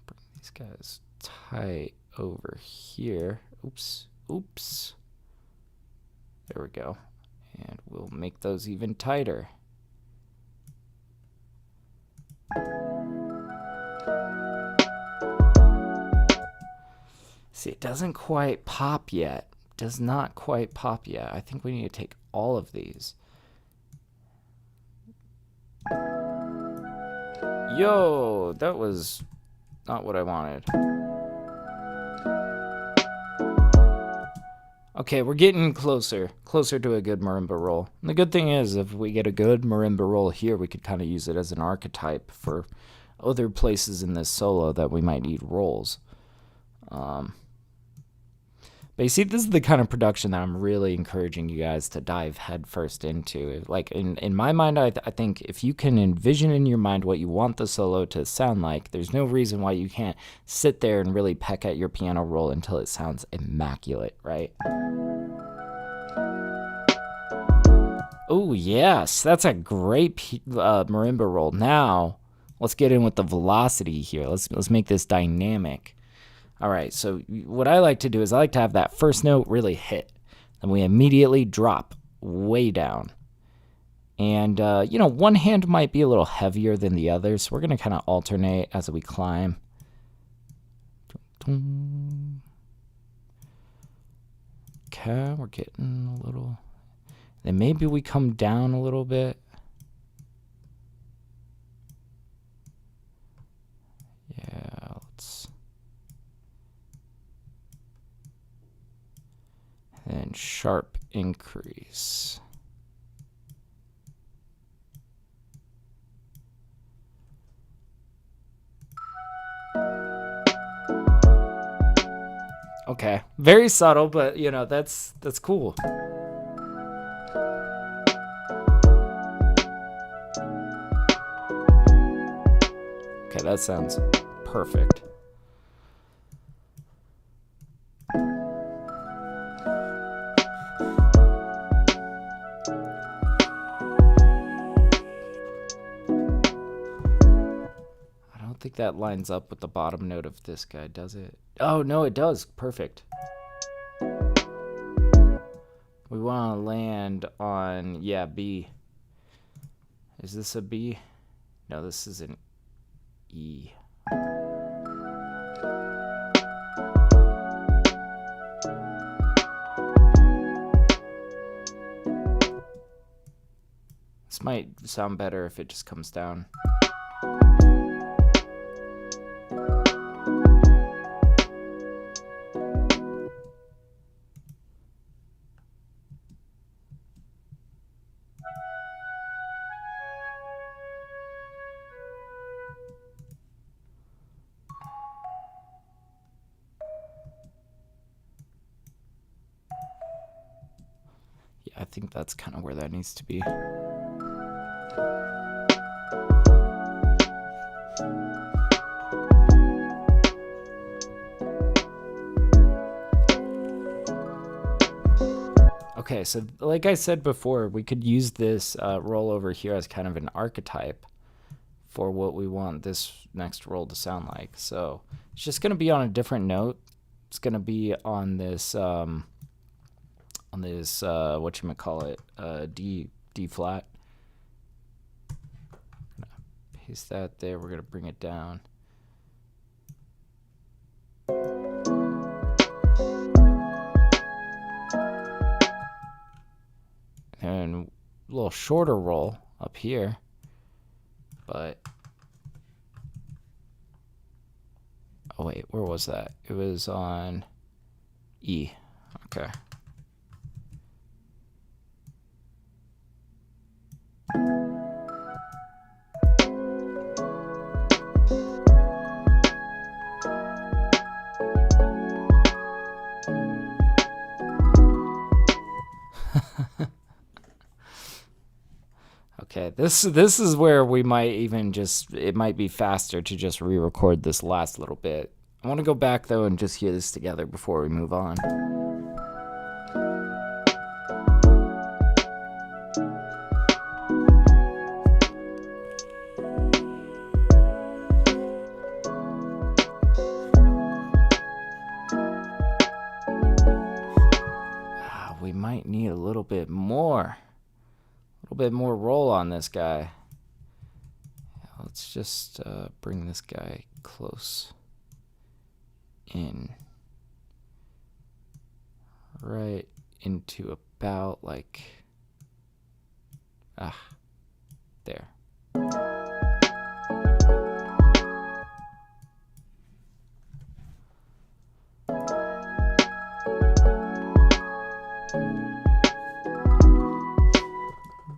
Bring these guys tight over here. Oops. There we go. And we'll make those even tighter. See, it doesn't quite pop yet. Does not quite pop yet. I think we need to take all of these. Yo, that was not what I wanted. Okay, we're getting closer to a good marimba roll. And the good thing is, if we get a good marimba roll here, we could kind of use it as an archetype for other places in this solo that we might need rolls. But you see, this is the kind of production that I'm really encouraging you guys to dive headfirst into. Like, in my mind, I think if you can envision in your mind what you want the solo to sound like, there's no reason why you can't sit there and really peck at your piano roll until it sounds immaculate, right? Oh, yes, that's a great marimba roll. Now, let's get in with the velocity here. Let's make this dynamic. All right, so what I like to do is I like to have that first note really hit. Then we immediately drop way down. And, you know, one hand might be a little heavier than the other, so we're going to kind of alternate as we climb. Okay, we're getting a little... Then maybe we come down a little bit. Yeah, let's... And sharp increase. Okay, very subtle, but you know, that's cool. Okay, that sounds perfect. I think that lines up with the bottom note of this guy, does it? Oh, no, it does. Perfect. We want to land on, yeah, B. Is this a B? No, this is an E. This might sound better if it just comes down. Yeah, I think that's kind of where that needs to be. Okay, so like I said before, we could use this roll over here as kind of an archetype for what we want this next roll to sound like. So it's just going to be on a different note. It's going to be on this whatchamacallit, D flat. Paste that there. We're going to bring it down. And a little shorter roll up here, but oh wait, where was that? It was on E. Okay. Okay, this is where we might even it might be faster to just re-record this last little bit. I want to go back though and just hear this together before we move on. We might need a little bit more. A little bit more roll on this guy. Let's just bring this guy close in. right into about like, there.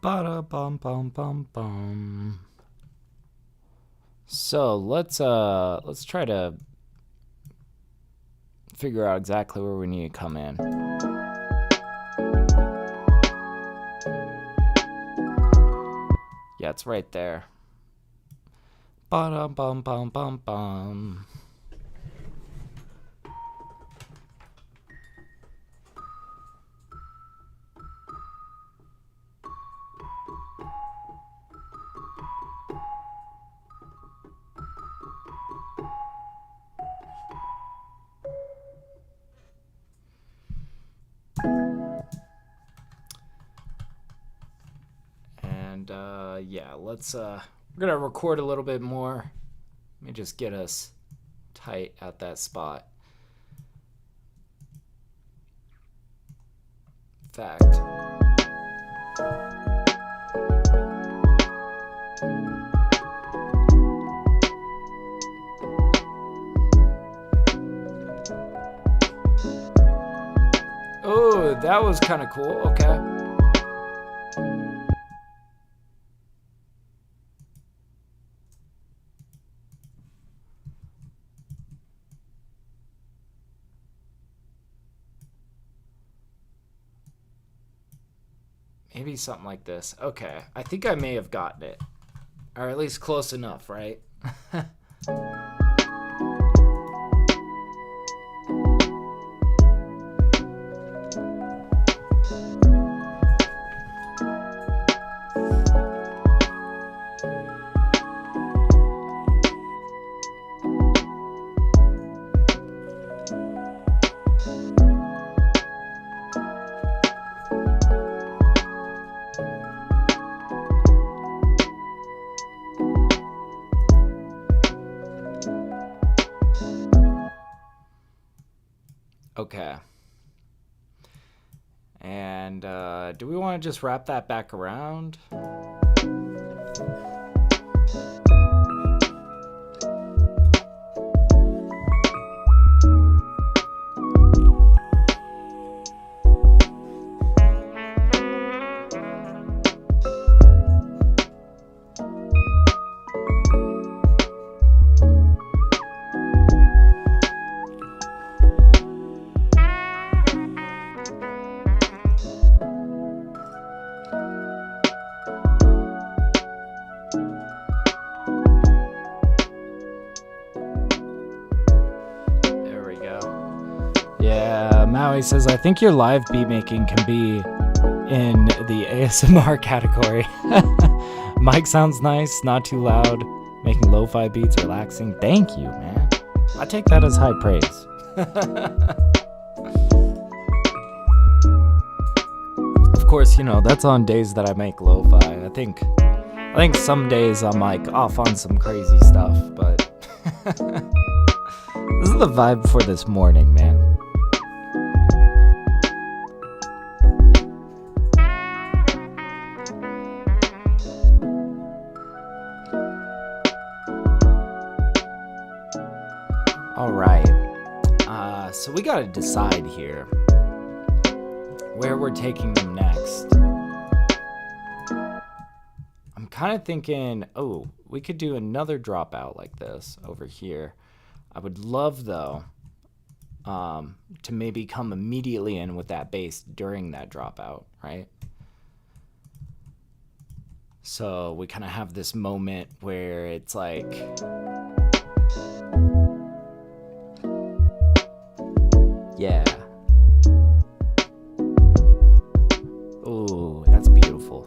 Ba-da bum bum bum bum. So let's try to figure out exactly where we need to come in. Yeah, it's right there. Ba-da bum bum bum bum. And yeah, let's we're gonna record a little bit more. Let me just get us tight at that spot. Fact. Oh, that was kind of cool. Okay. Maybe something like this. Okay, I think I may have gotten it. Or at least close enough, right? Okay. And do we want to just wrap that back around? Maui says, I think your live beat making can be in the ASMR category. Mic sounds nice, not too loud, making lo-fi beats relaxing. Thank you, man. I take that as high praise. Of course, you know, that's on days that I make lo-fi. I think some days I'm like off on some crazy stuff, but this is the vibe for this morning, man. All right, so we gotta decide here where we're taking them next. I'm kind of thinking, oh, we could do another dropout like this over here. I would love, though, to maybe come immediately in with that bass during that dropout, right? So we kind of have this moment where it's like... yeah. Ooh, that's beautiful.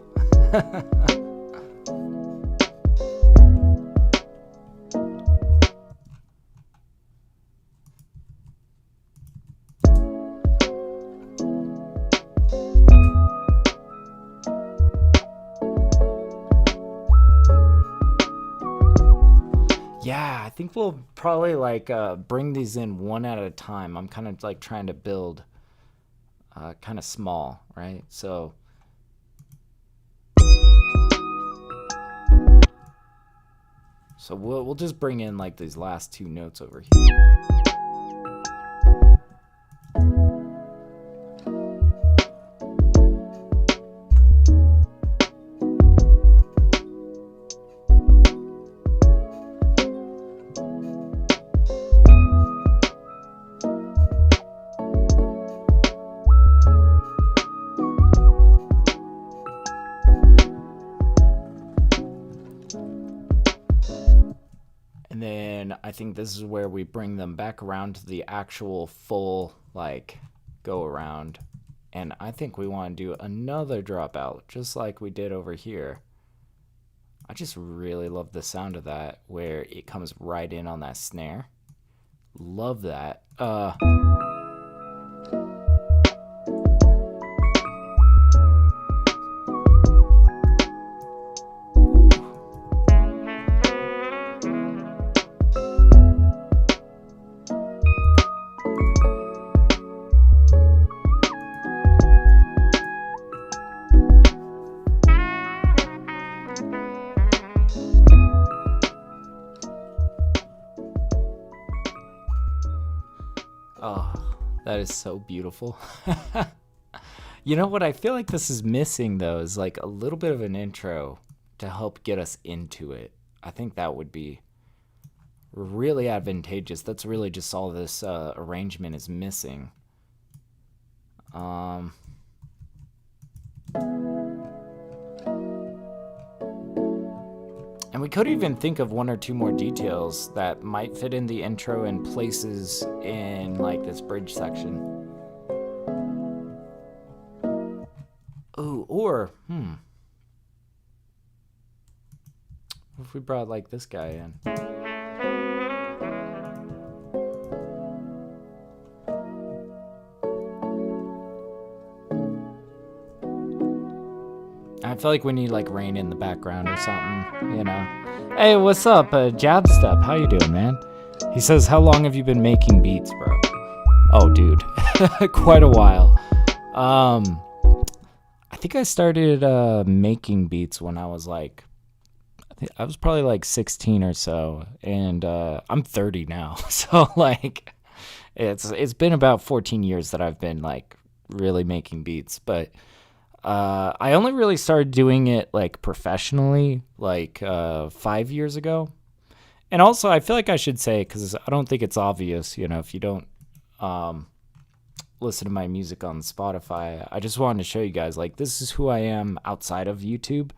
Yeah, I think we'll probably like bring these in one at a time. I'm kind of like trying to build kind of small, right? So we'll just bring in like these last two notes over here. And then I think this is where we bring them back around to the actual full, like, go around. And I think we want to do another dropout, just like we did over here. I just really love the sound of that, where it comes right in on that snare. Love that. Oh, that is so beautiful. You know what I feel like this is missing, though, is like a little bit of an intro to help get us into it. I think that would be really advantageous. That's really just all this arrangement is missing. And we could even think of one or two more details that might fit in the intro and places in like this bridge section. Ooh, or, what if we brought like this guy in? I feel like we need like rain in the background or something, you know. Hey, what's up, Jabstep? How you doing, man? He says, how long have you been making beats, bro? Oh, dude, quite a while. I think I started making beats when I was like, I was probably like 16 or so, and I'm 30 now, so like, it's been about 14 years that I've been like really making beats, but. I only really started doing it like professionally like 5 years ago. And also I feel like I should say, because I don't think it's obvious, you know, if you don't listen to my music on Spotify, I just wanted to show you guys like this is who I am outside of YouTube.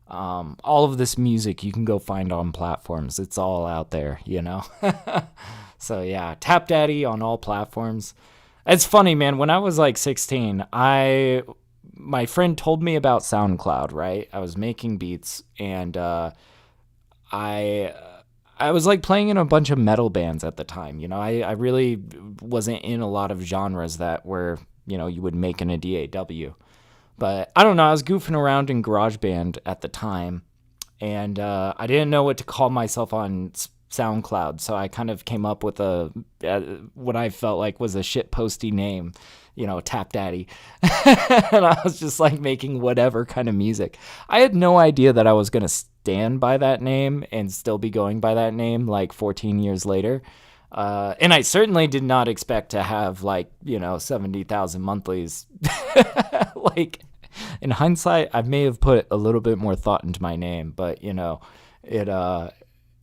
All of this music you can go find on platforms. It's all out there, you know. So yeah, TapDaddy on all platforms. It's funny, man, when I was like 16, my friend told me about SoundCloud, right? I was making beats, and I was like playing in a bunch of metal bands at the time. You know, I really wasn't in a lot of genres that were, you know, you would make in a DAW. But I don't know, I was goofing around in GarageBand at the time, and I didn't know what to call myself on SoundCloud, so I kind of came up with what I felt like was a shitposty name. You know, TapDaddy. And I was just like making whatever kind of music. I had no idea that I was going to stand by that name and still be going by that name like 14 years later. And I certainly did not expect to have like, you know, 70,000 monthlies. Like in hindsight, I may have put a little bit more thought into my name, but you know, it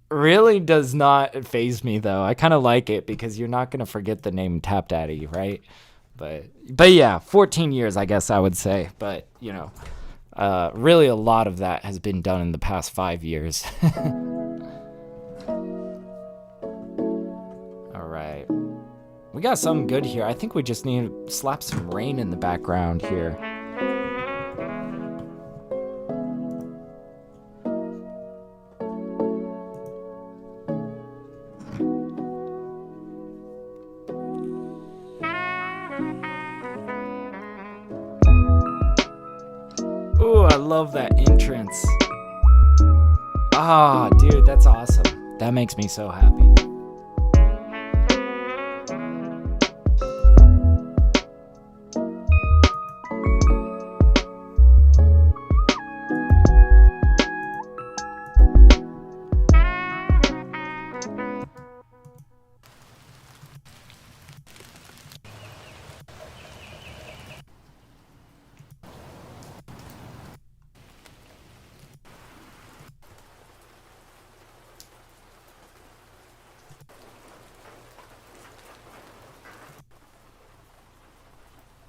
really does not faze me though. I kind of like it because you're not going to forget the name TapDaddy, right? But yeah, 14 years, I guess I would say. But, you know, really a lot of that has been done in the past 5 years. All right. We got something good here. I think we just need to slap some rain in the background here. Ooh, I love that entrance. Ah, dude, that's awesome. That makes me so happy.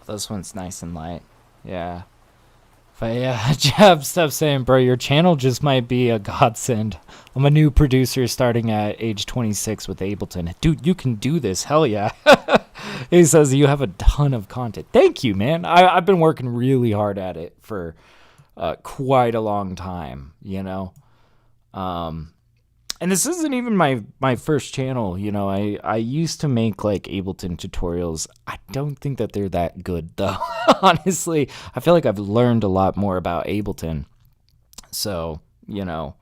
This one's nice and light. Yeah. But yeah, Jeff, stop saying, bro, your channel just might be a godsend. I'm a new producer starting at age 26 with Ableton. Dude, you can do this. Hell yeah. He says you have a ton of content. Thank you, man. I've been working really hard at it for quite a long time, you know. And this isn't even my first channel, you know. I used to make like Ableton tutorials. I don't think that they're that good though. Honestly, I feel like I've learned a lot more about Ableton. So, you know,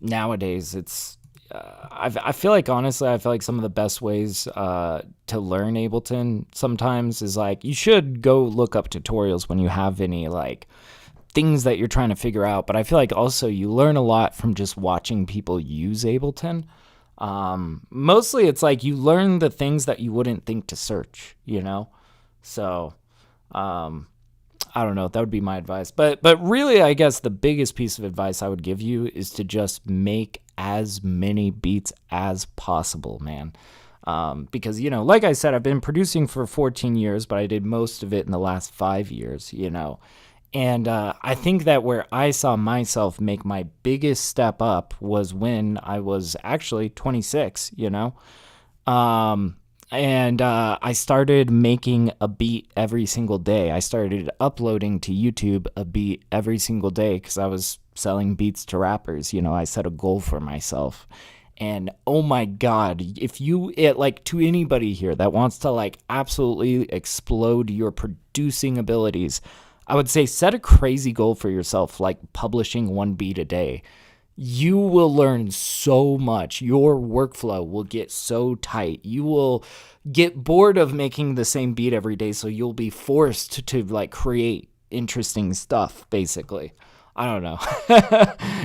nowadays it's I feel like honestly, I feel like some of the best ways to learn Ableton sometimes is like you should go look up tutorials when you have any like things that you're trying to figure out, but I feel like also you learn a lot from just watching people use Ableton. Mostly it's like you learn the things that you wouldn't think to search, you know? So, I don't know, that would be my advice. But really, I guess the biggest piece of advice I would give you is to just make as many beats as possible, man. Because, you know, like I said, I've been producing for 14 years, but I did most of it in the last 5 years, you know? And I think that where I saw myself make my biggest step up was when I was actually 26, you know? And I started making a beat every single day. I started uploading to YouTube a beat every single day because I was selling beats to rappers. You know, I set a goal for myself. And oh my God, if like to anybody here that wants to like absolutely explode your producing abilities, I would say set a crazy goal for yourself, like publishing one beat a day. You will learn so much. Your workflow will get so tight. You will get bored of making the same beat every day, so you'll be forced to like create interesting stuff, basically. I don't know.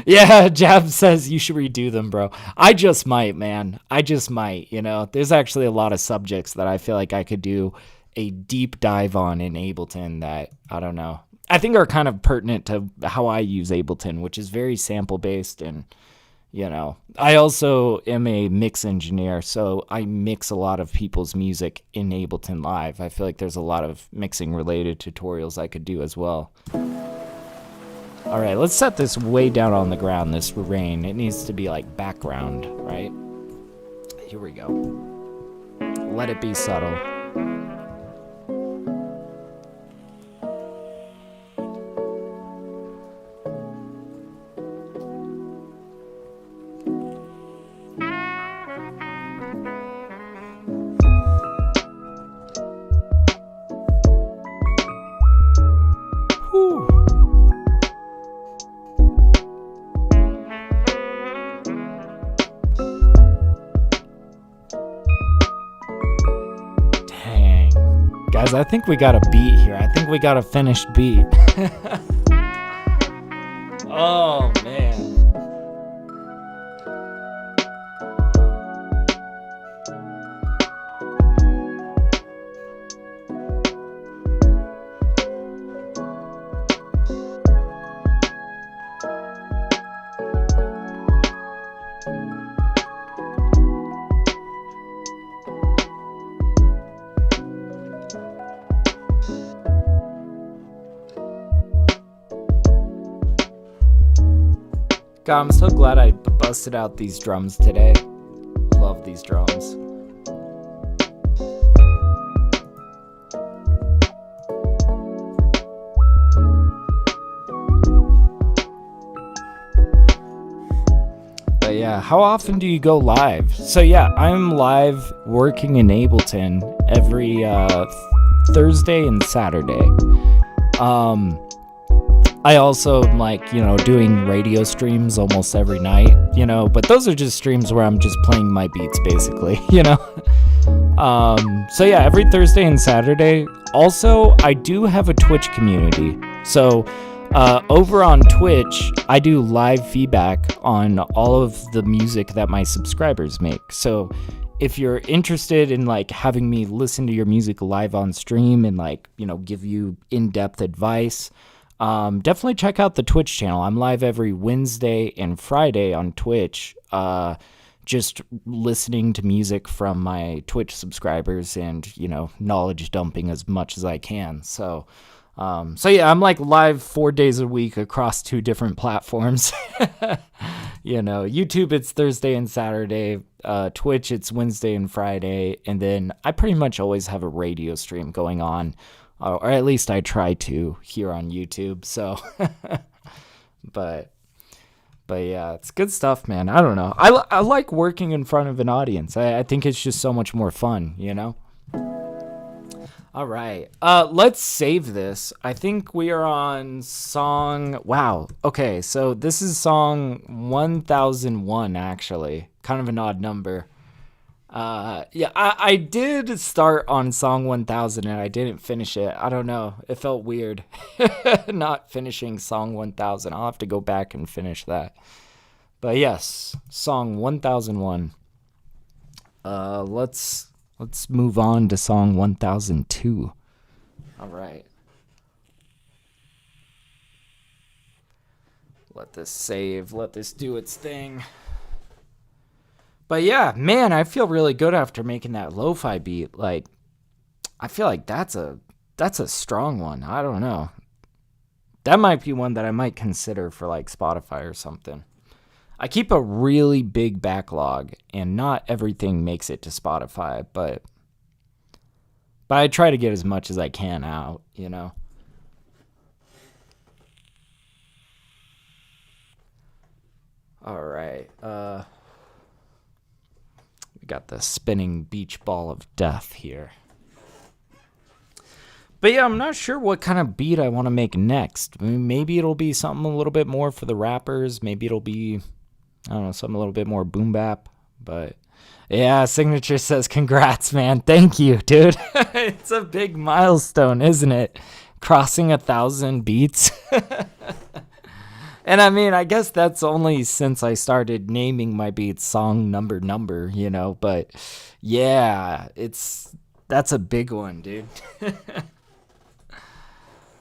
Yeah, Jab says you should redo them, bro. I just might, man. I just might, you know. There's actually a lot of subjects that I feel like I could do a deep dive on in Ableton that, I don't know, I think are kind of pertinent to how I use Ableton, which is very sample based. And, you know, I also am a mix engineer, so I mix a lot of people's music in Ableton Live. I feel like there's a lot of mixing related tutorials I could do as well. All right, let's set this way down on the ground, this rain. It needs to be like background, right? Here we go. Let it be subtle. Guys, I think we got a beat here. I think we got a finished beat. Oh, man. God, I'm so glad I busted out these drums today. Love these drums. But yeah, how often do you go live? So yeah, I'm live working in Ableton every Thursday and Saturday. I also am like, you know, doing radio streams almost every night, you know, but those are just streams where I'm just playing my beats basically, you know. So yeah, every Thursday and Saturday. Also, I do have a Twitch community. So over on Twitch, I do live feedback on all of the music that my subscribers make. So if you're interested in like having me listen to your music live on stream and like, you know, give you in-depth advice, definitely check out the Twitch channel. I'm live every Wednesday and Friday on Twitch, just listening to music from my Twitch subscribers and, knowledge dumping as much as I can. So yeah, I'm like live 4 days a week across 2 different platforms. YouTube, it's Thursday and Saturday. Twitch, it's Wednesday and Friday. And then I pretty much always have a radio stream going on, or at least I try to here on YouTube. So, but yeah, it's good stuff, man. I don't know. I like working in front of an audience. I think it's just so much more fun, All right. Let's save this. I think we are on song... Wow. Okay, so this is song 1001, actually. Kind of an odd number. Yeah, I did start on song 1000 and I didn't finish it. I don't know. It felt weird not finishing song 1000. I'll have to go back and finish that. But yes, song 1001. Let's move on to song 1002. All right. Let this save. Let this do its thing. But yeah, man, I feel really good after making that lo-fi beat. Like, I feel like that's a strong one. I don't know. That might be one that I might consider for like Spotify or something. I keep a really big backlog, and not everything makes it to Spotify, but I try to get as much as I can out, All right. We got the spinning beach ball of death here. But yeah, I'm not sure what kind of beat I want to make next. I mean, maybe it'll be something a little bit more for the rappers. Maybe it'll be, I don't know, something a little bit more boom bap. But yeah, Signature says congrats, man. Thank you, dude. It's a big milestone, isn't it? Crossing 1,000 beats. And I mean, I guess that's only since I started naming my beats song number, but yeah, that's a big one, dude.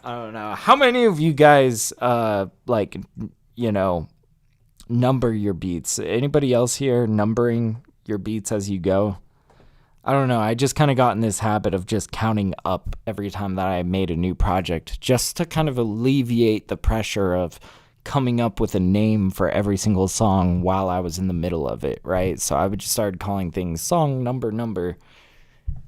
I don't know. How many of you guys, number your beats? Anybody else here numbering your beats as you go? I don't know. I just kind of got in this habit of just counting up every time that I made a new project, just to kind of alleviate the pressure of coming up with a name for every single song while I was in the middle of it, right? So I would just start calling things song number.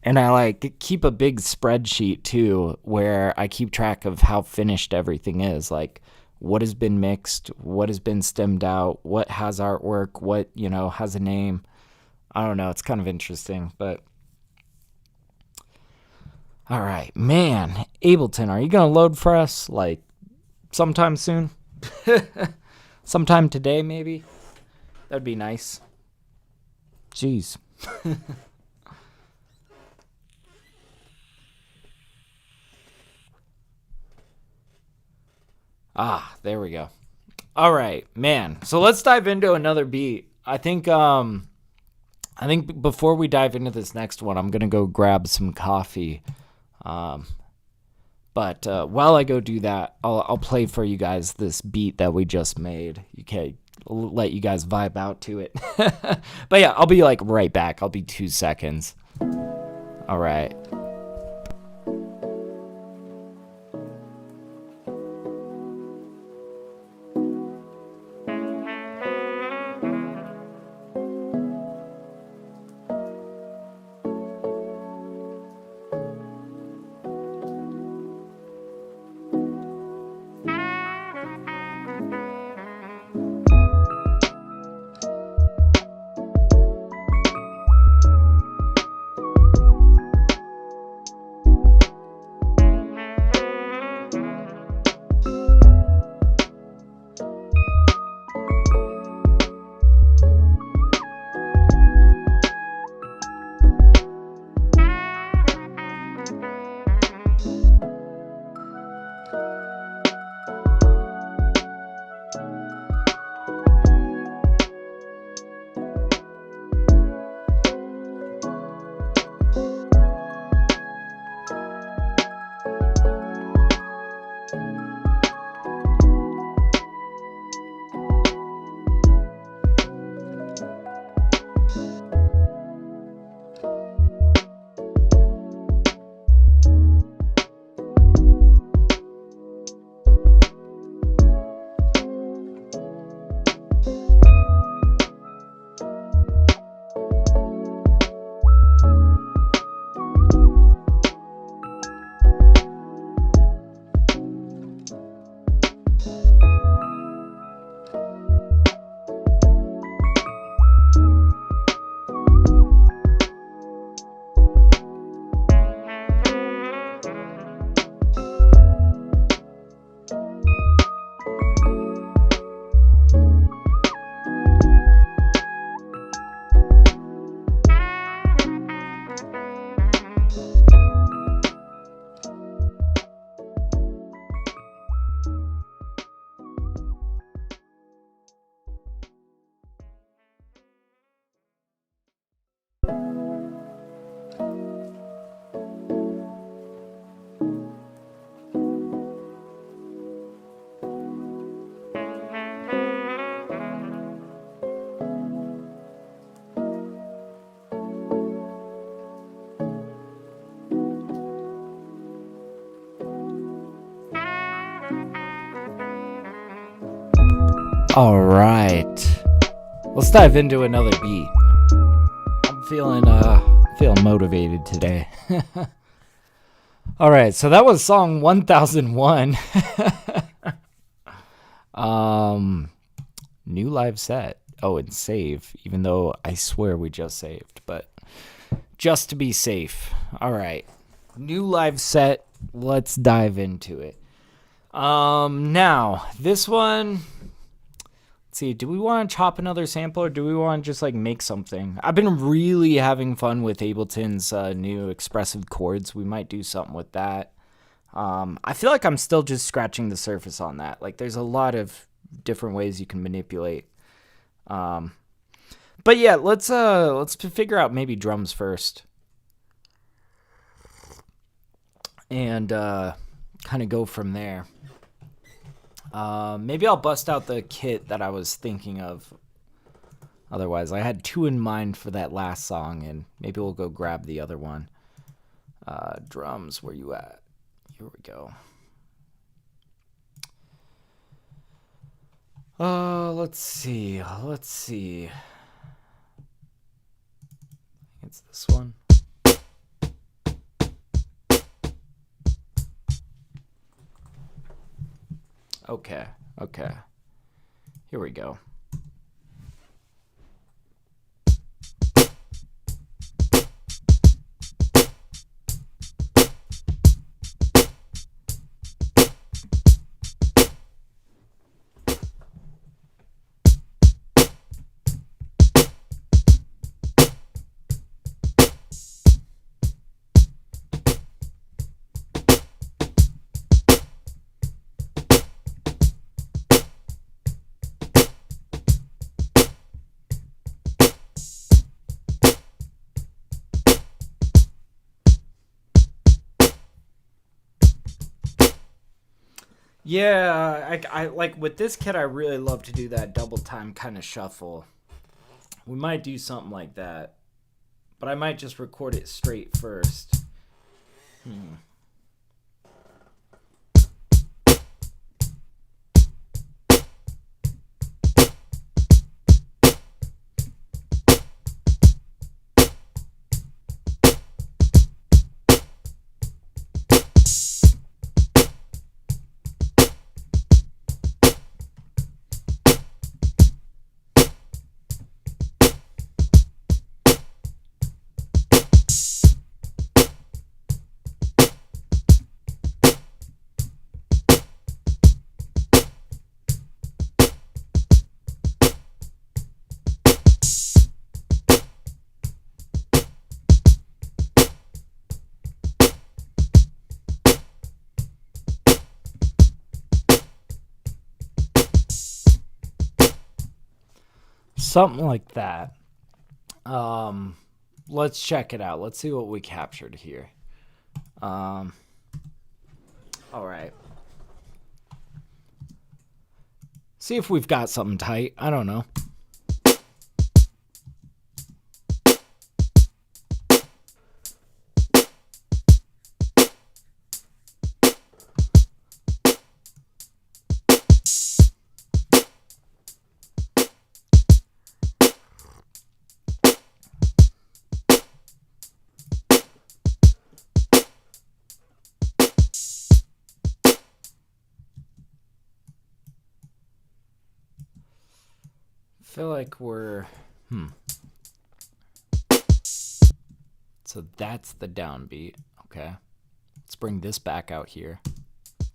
And I keep a big spreadsheet too, where I keep track of how finished everything is, like what has been mixed, what has been stemmed out, what has artwork, what, has a name. I don't know. It's kind of interesting, but all right, man. Ableton, are you going to load for us like sometime soon? Sometime today, maybe? That'd be nice. Jeez. There we go. All right, man. So let's dive into another beat. I think before we dive into this next one, I'm gonna go grab some coffee. But while I go do that, I'll play for you guys this beat that we just made. Okay, I'll let you guys vibe out to it. But yeah, I'll be right back. I'll be 2 seconds. All right. All right, let's dive into another beat. I'm feeling motivated today. All right, so that was song 1001. New live set. Oh, and save, even though I swear we just saved, but just to be safe. All right, new live set. Let's dive into it. Now this one, let's see, do we want to chop another sample or do we want to just like make something? I've been really having fun with Ableton's new expressive chords. We might do something with that. I feel like I'm still just scratching the surface on that. Like there's a lot of different ways you can manipulate. But yeah, let's figure out maybe drums first. And kind of go from there. Maybe I'll bust out the kit that I was thinking of. Otherwise, I had two in mind for that last song, and maybe we'll go grab the other one. Drums, where you at? Here we go. Let's see. It's this one. Okay. Here we go. Yeah, I like with this kit, I really love to do that double time kind of shuffle. We might do something like that, but I might just record it straight first. Something like that. Let's check it out. Let's see what we captured here. All right. See if we've got something tight. I don't know. Feel like we're so that's the downbeat. Okay, let's bring this back out here.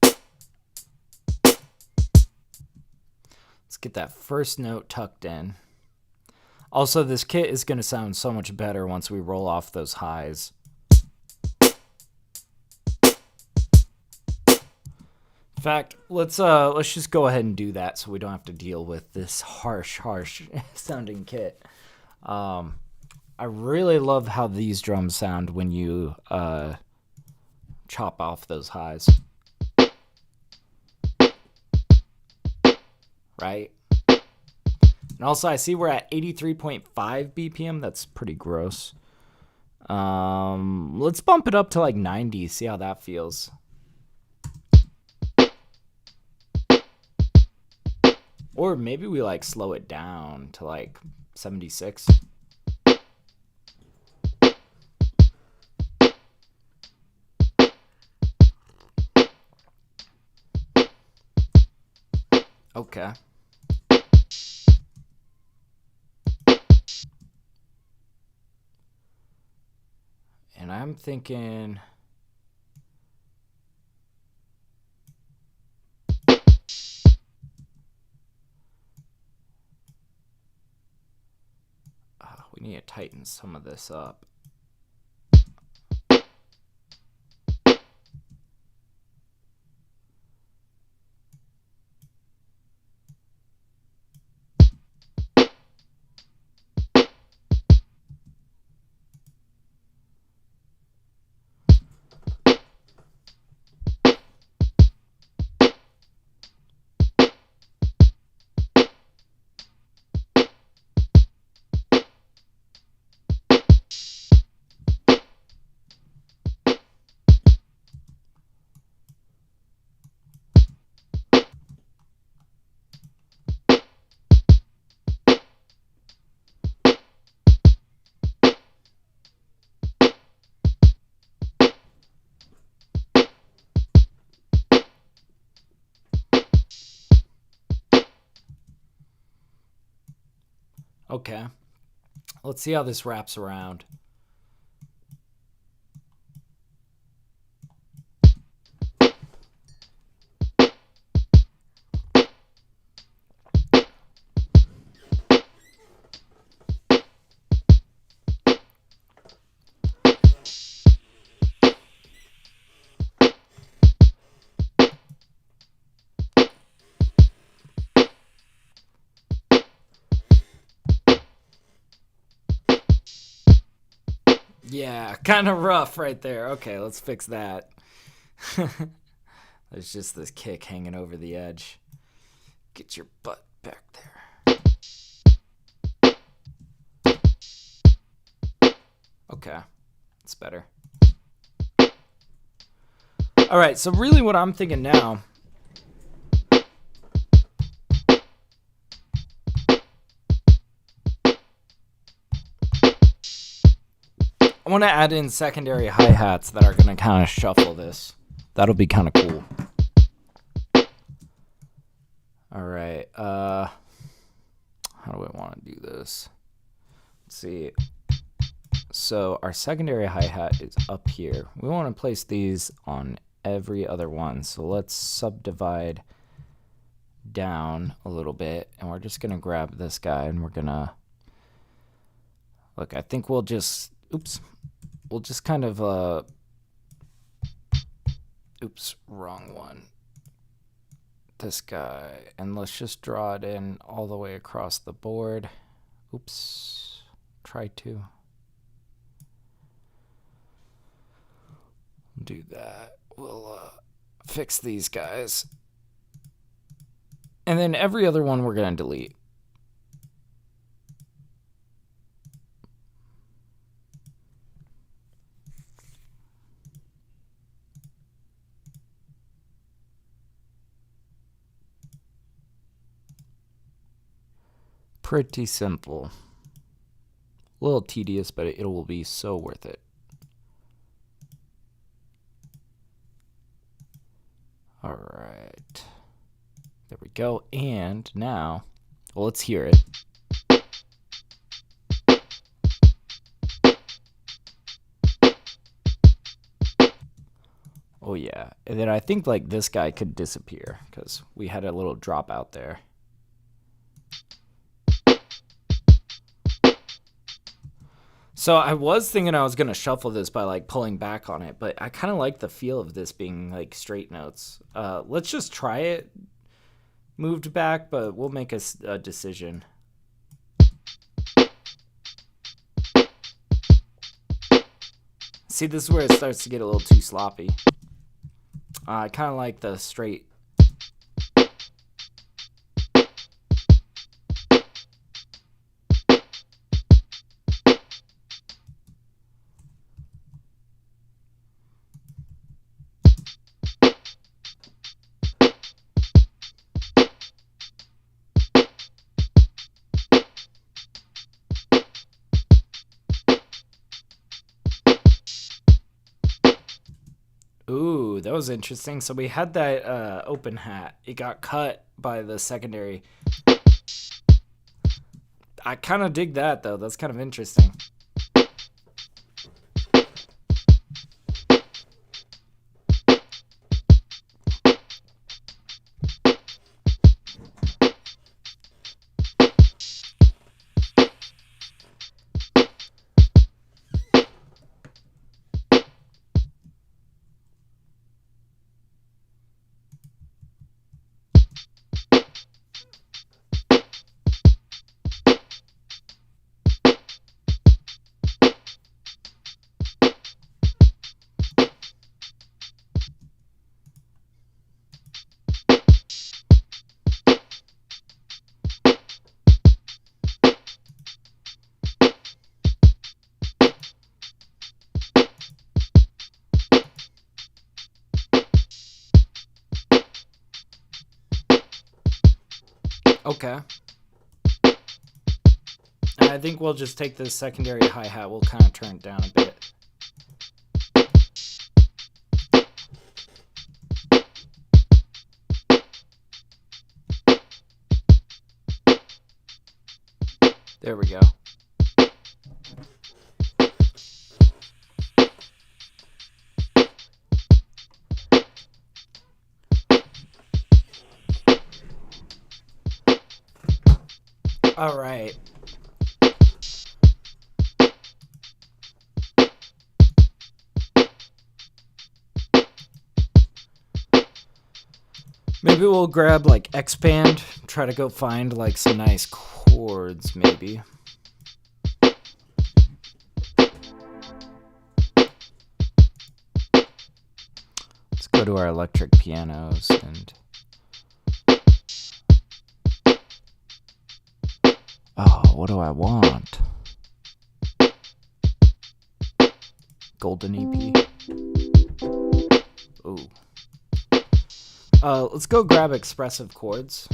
Let's get that first note tucked in. Also, this kit is going to sound so much better once we roll off those highs. In fact, let's just go ahead and do that so we don't have to deal with this harsh sounding kit. I really love how these drums sound when you chop off those highs. Right? And also I see we're at 83.5 BPM. That's pretty gross. Let's bump it up to like 90, see how that feels. Or maybe we like slow it down to like 76. Okay. And I'm thinking... we need to tighten some of this up. Okay. Let's see how this wraps around. Yeah, kind of rough right there. Okay, let's fix that. There's just this kick hanging over the edge. Get your butt back there. Okay, it's better. All right, so really what I'm thinking now... I want to add in secondary hi-hats that are going to kind of shuffle this. That'll be kind of cool. All right. How do I want to do this? Let's see. So our secondary hi-hat is up here. We want to place these on every other one. So let's subdivide down a little bit. And we're just going to grab this guy and we're going to... Look, I think we'll just... Oops. We'll just kind of... Oops, wrong one. This guy. And let's just draw it in all the way across the board. Oops. Try to. Do that. We'll fix these guys. And then every other one we're going to delete. Pretty simple. A little tedious, but it will be so worth it. All right. There we go. And now, well, let's hear it. Oh, yeah. And then I think like this guy could disappear because we had a little drop out there. So I was thinking I was going to shuffle this by like pulling back on it, but I kind of like the feel of this being like straight notes. Let's just try it moved back, but we'll make a decision. See, this is where it starts to get a little too sloppy. I kind of like the straight. Ooh, that was interesting. So we had that open hat. It got cut by the secondary. I kind of dig that, though. That's kind of interesting. Okay. I think we'll just take this secondary hi-hat. We'll kind of turn it down a bit. There we go. All right. Maybe we'll grab like X-Band, try to go find like some nice chords maybe. Let's go to our electric pianos and... Oh, what do I want? Golden EP. Ooh. Let's go grab expressive chords.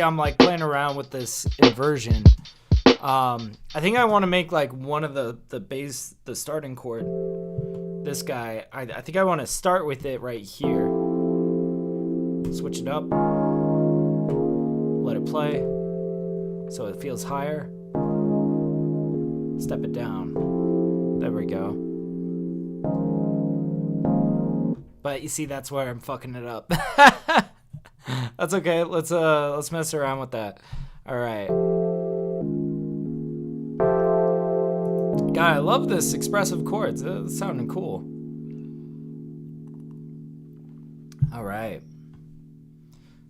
see I'm like playing around with this inversion. I think I want to make like one of the bass, the starting chord. This guy, I think I want to start with it right here. Switch it up. Let it play. So it feels higher. Step it down. There we go. But you see, that's where I'm fucking it up. That's okay. Let's mess around with that. All right. God, I love this expressive chords. It's sounding cool. All right.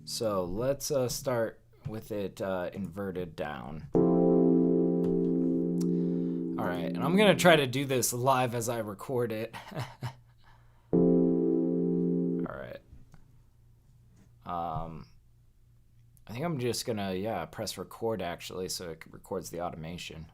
So let's start with it inverted down. All right, and I'm gonna try to do this live as I record it. All right. I think I'm just gonna press record actually, so it records the automation.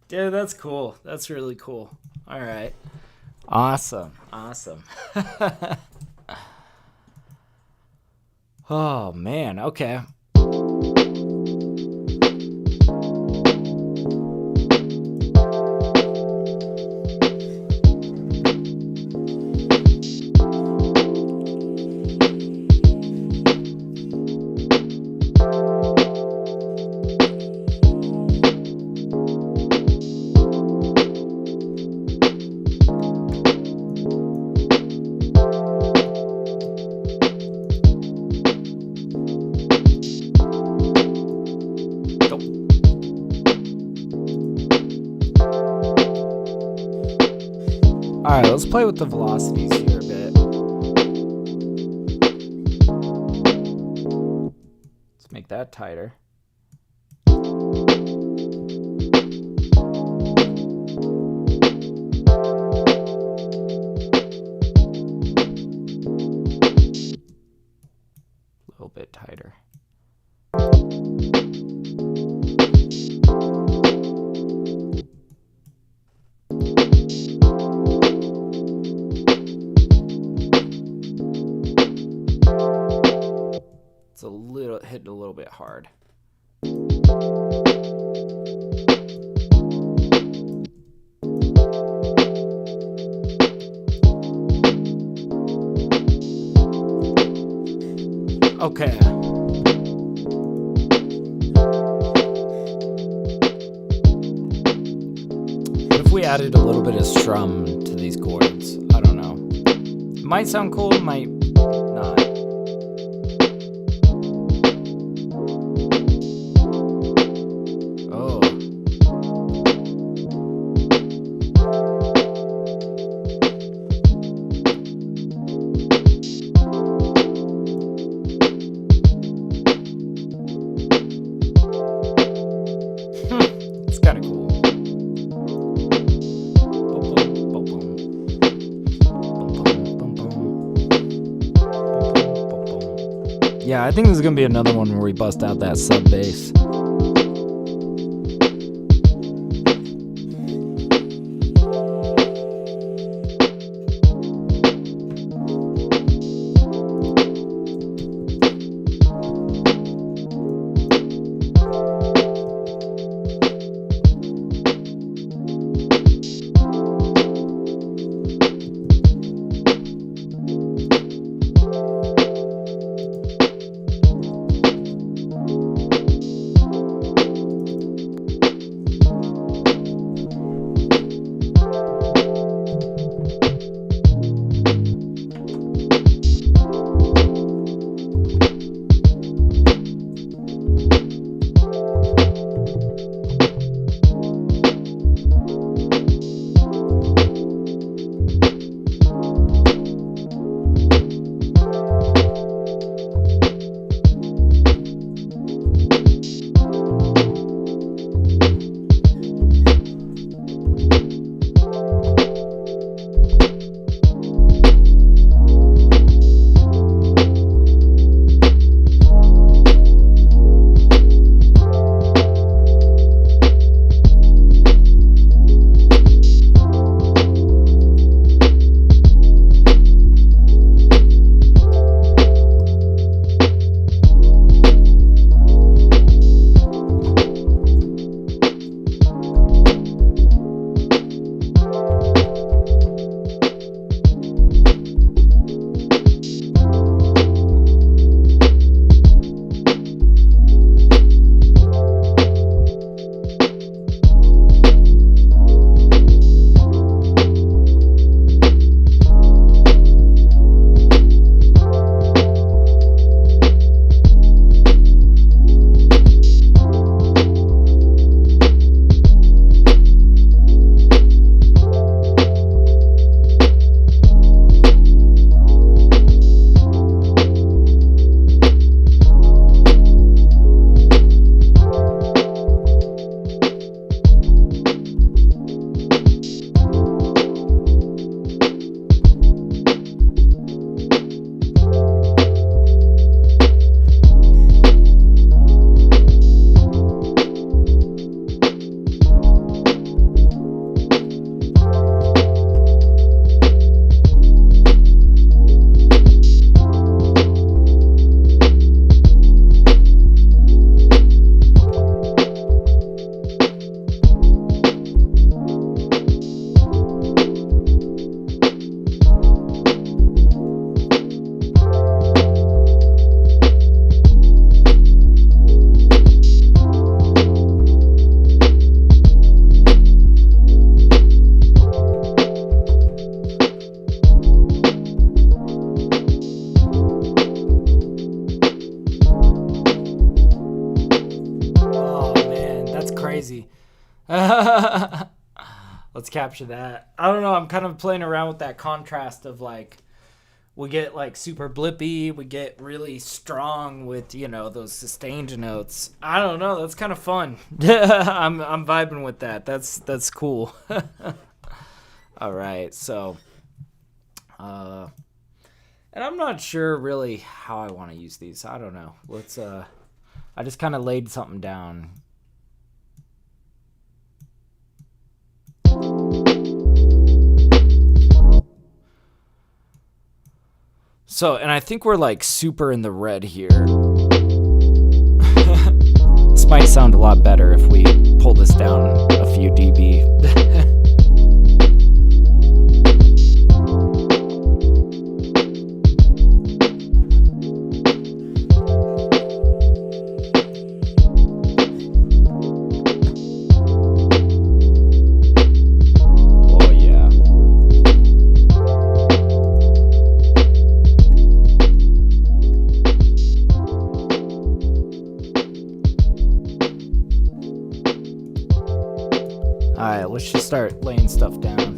Dude, that's cool. That's really cool. All right. Awesome. Oh, man. Okay. All right, let's play with the velocities here a bit. Let's make that tighter. A little bit tighter. It's a little hitting a little bit hard. Okay. What if we added a little bit of strum to these chords? I don't know. It might sound cool, it might not. It's kind of cool. Yeah, I think this is going to be another one where we bust out that sub bass. crazy. Let's capture that. I don't know. I'm kind of playing around with that contrast of like, we get like super blippy, we get really strong with, you know, those sustained notes. I don't know. That's kind of fun. I'm vibing with that. That's cool. All right. So, and I'm not sure really how I want to use these. I don't know. Let's, I just kind of laid something down. So, and I think we're like super in the red here. This might sound a lot better if we pull this down a few dB. Alright, let's just start laying stuff down.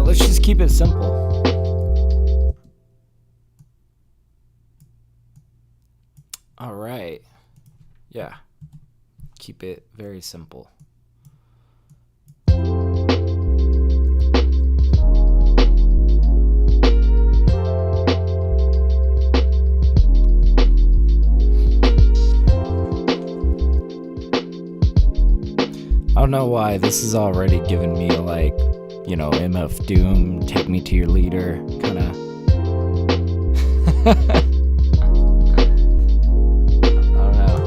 Let's just keep it simple. All right. Yeah. Keep it very simple. I don't know why this is already giving me like, you know, MF Doom, Take Me to Your Leader, kind of. I don't know.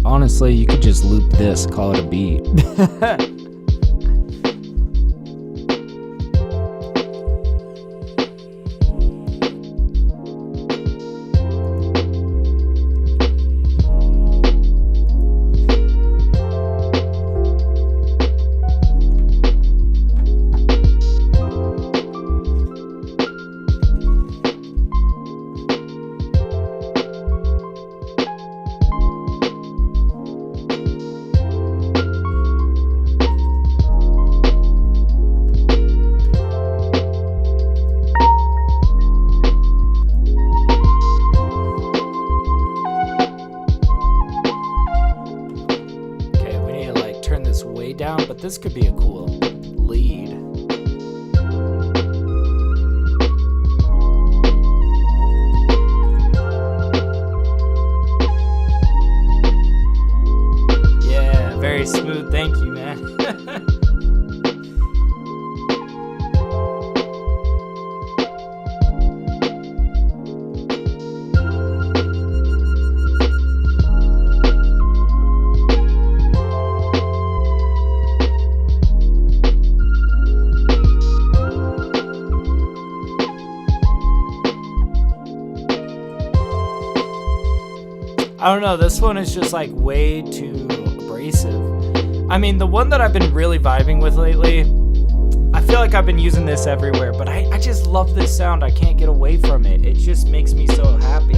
Honestly, you could just loop this, call it a beat. Down, but this could be a cool lead. Yeah, very smooth. Thank you, man. I don't know, this one is just like way too abrasive. I mean, the one that I've been really vibing with lately, I feel like I've been using this everywhere, but I just love this sound. I can't get away from it. It just makes me so happy.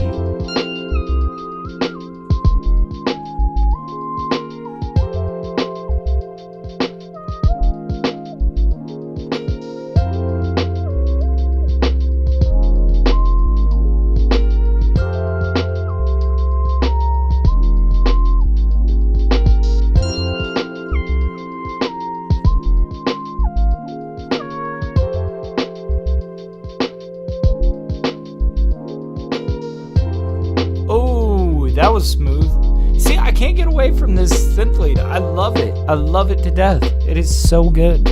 That was smooth. See, I can't get away from this synth lead. I love it. I love it to death. It is so good.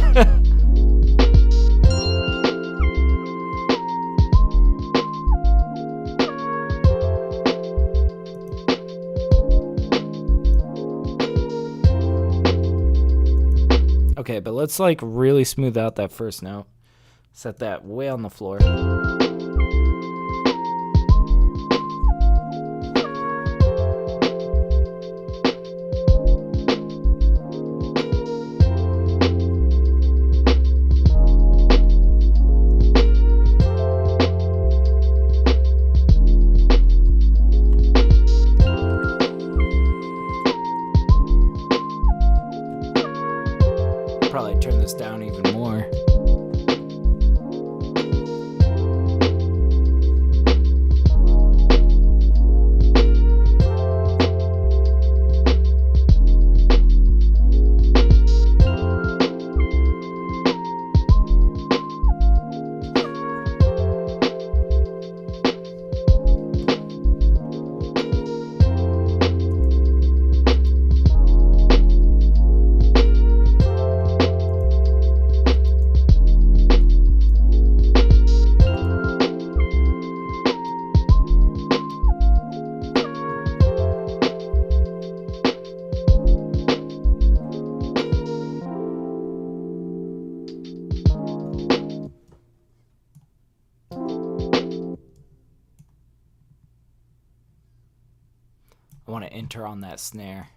Okay, but let's like really smooth out that first note. Set that way on the floor. Probably turn this down even more. I want to enter on that snare.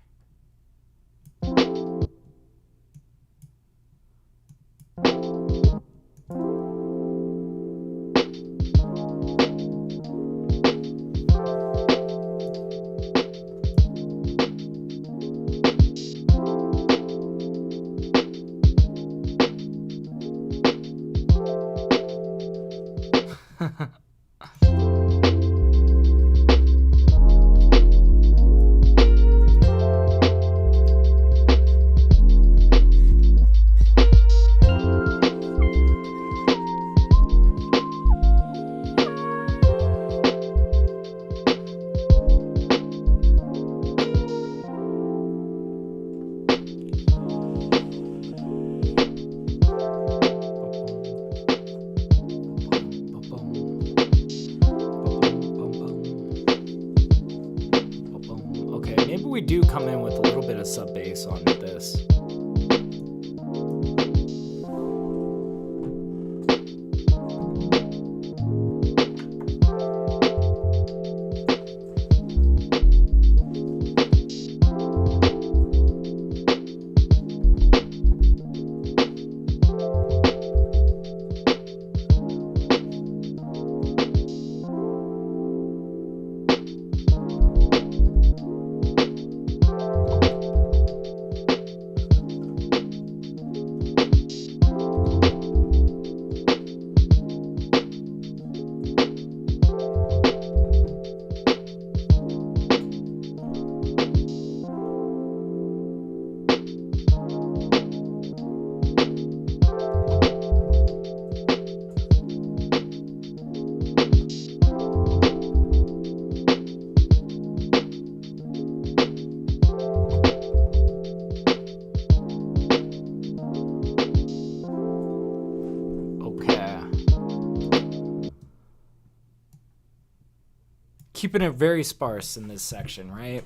We do come in with a little bit of sub bass on this. Keeping it very sparse in this section, right?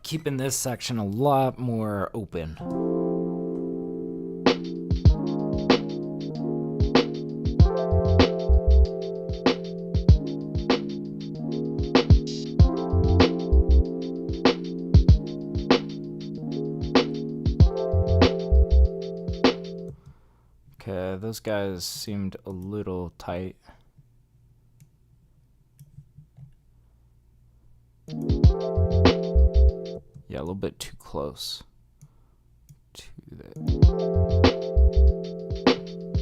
Keeping this section a lot more open. those guys seemed a little tight. Yeah, a little bit too close to that.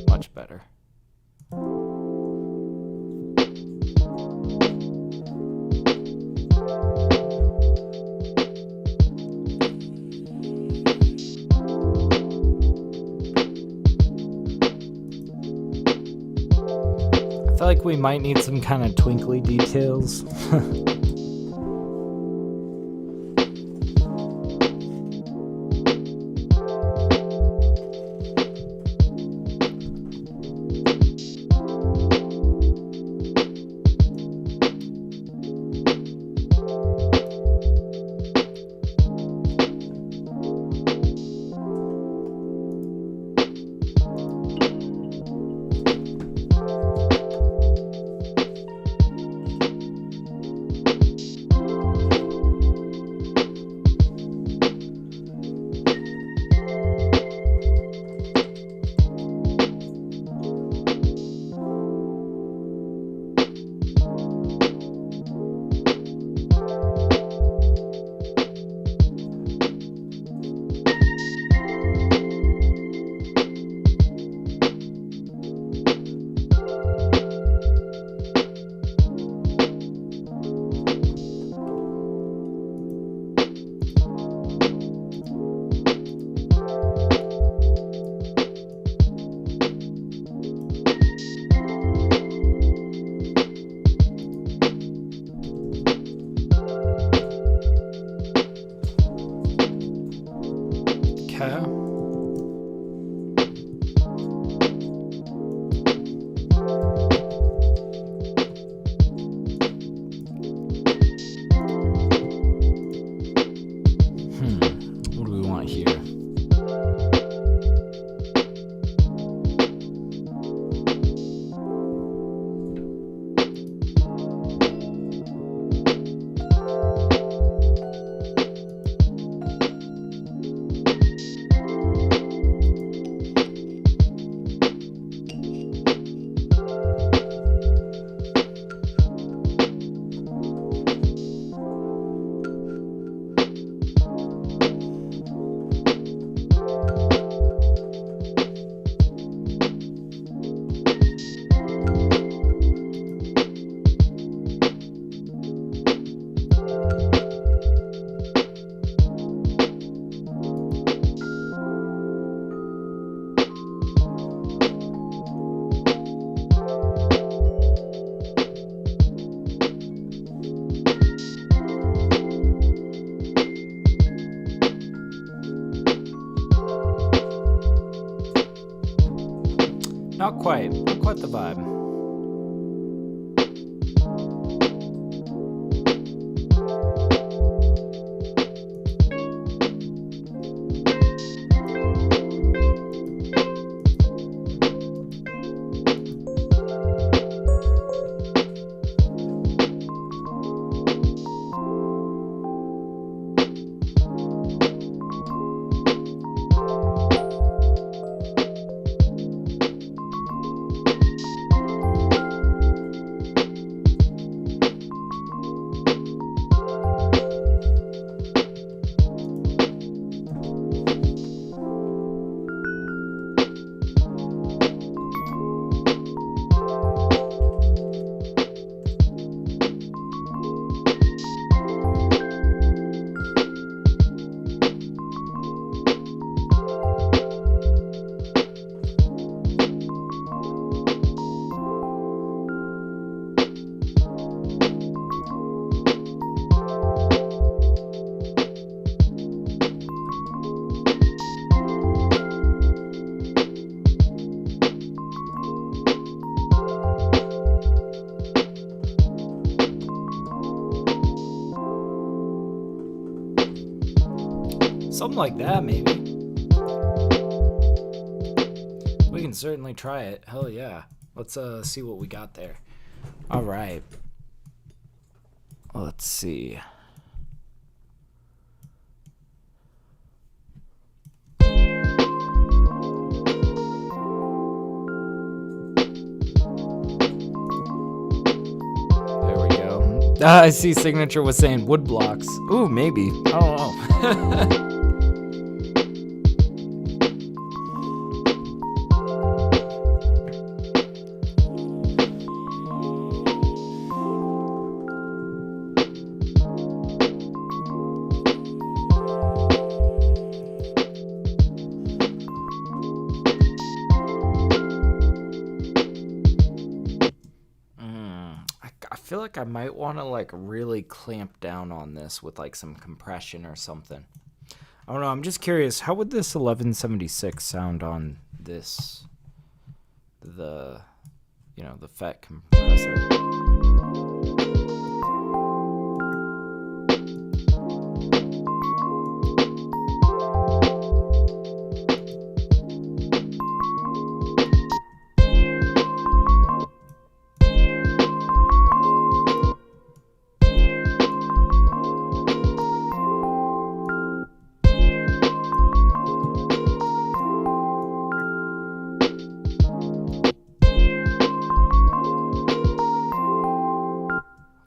Much better. I feel like we might need some kind of twinkly details. What do we want here? Not quite the vibe. Something like that, maybe. We can certainly try it. Hell yeah. Let's see what we got there. All right. Let's see. I see Signature was saying wood blocks. Ooh, maybe. I don't know. I feel like I might want to like really clamp down on this with like some compression or something. I don't know. I'm just curious. How would this 1176 sound on this? The FET compressor.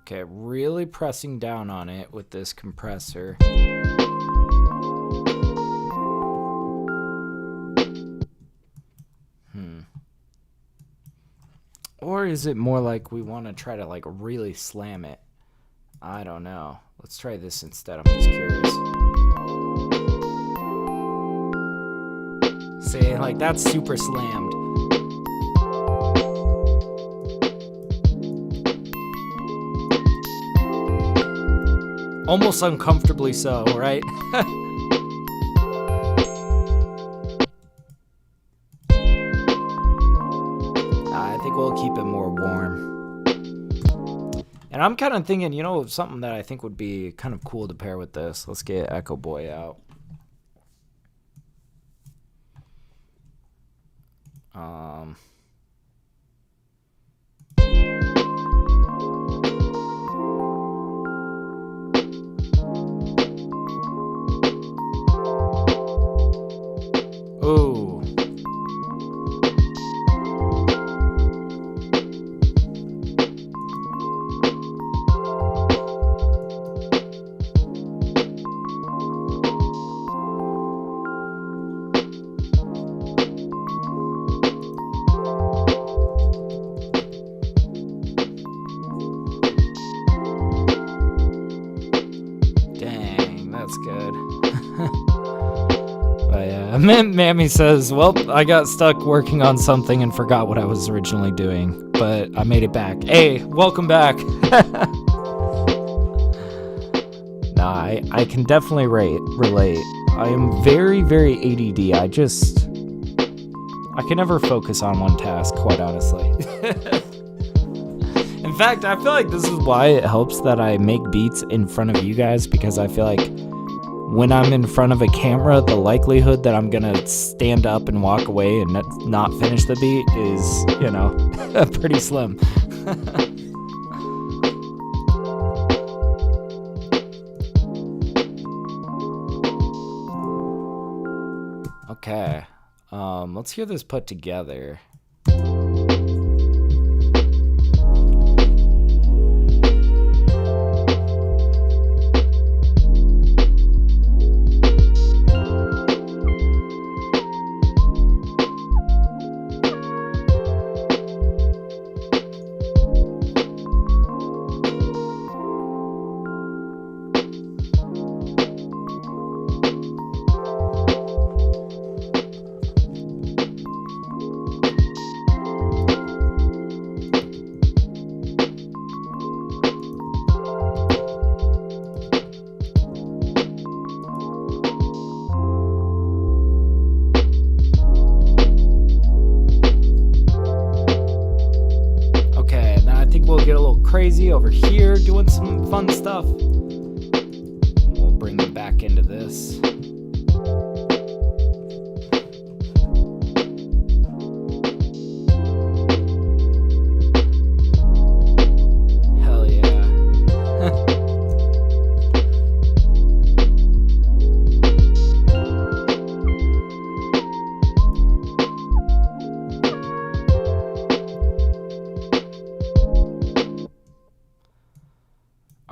Okay, really pressing down on it with this compressor. Or is it more like we want to try to like really slam it? I don't know. Let's try this instead. I'm just curious. See, like that's super slammed. Almost uncomfortably so, right? I think we'll keep it more warm. And I'm kind of thinking, something that I think would be kind of cool to pair with this. Let's get Echo Boy out. Ooh. Dang, that's good. But yeah, Mammy says, well, I got stuck working on something and forgot what I was originally doing, but I made it back. Hey, welcome back. Nah, I can definitely relate. I am very, very ADD. I can never focus on one task, quite honestly. In fact, I feel like this is why it helps that I make beats in front of you guys, because I feel like when I'm in front of a camera, the likelihood that I'm gonna stand up and walk away and not finish the beat is, pretty slim. Okay, let's hear this put together. Crazy over here doing some fun stuff. We'll bring them back into this. Hell yeah.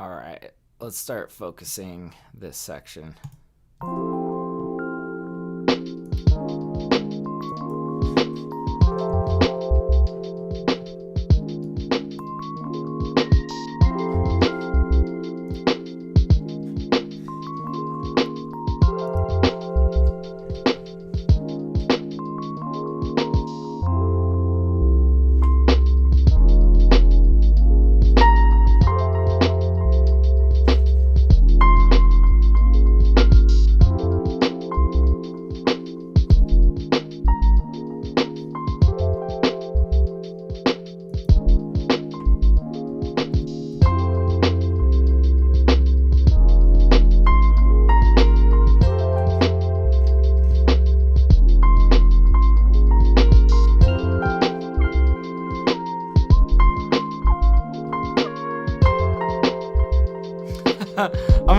All right, let's start focusing this section.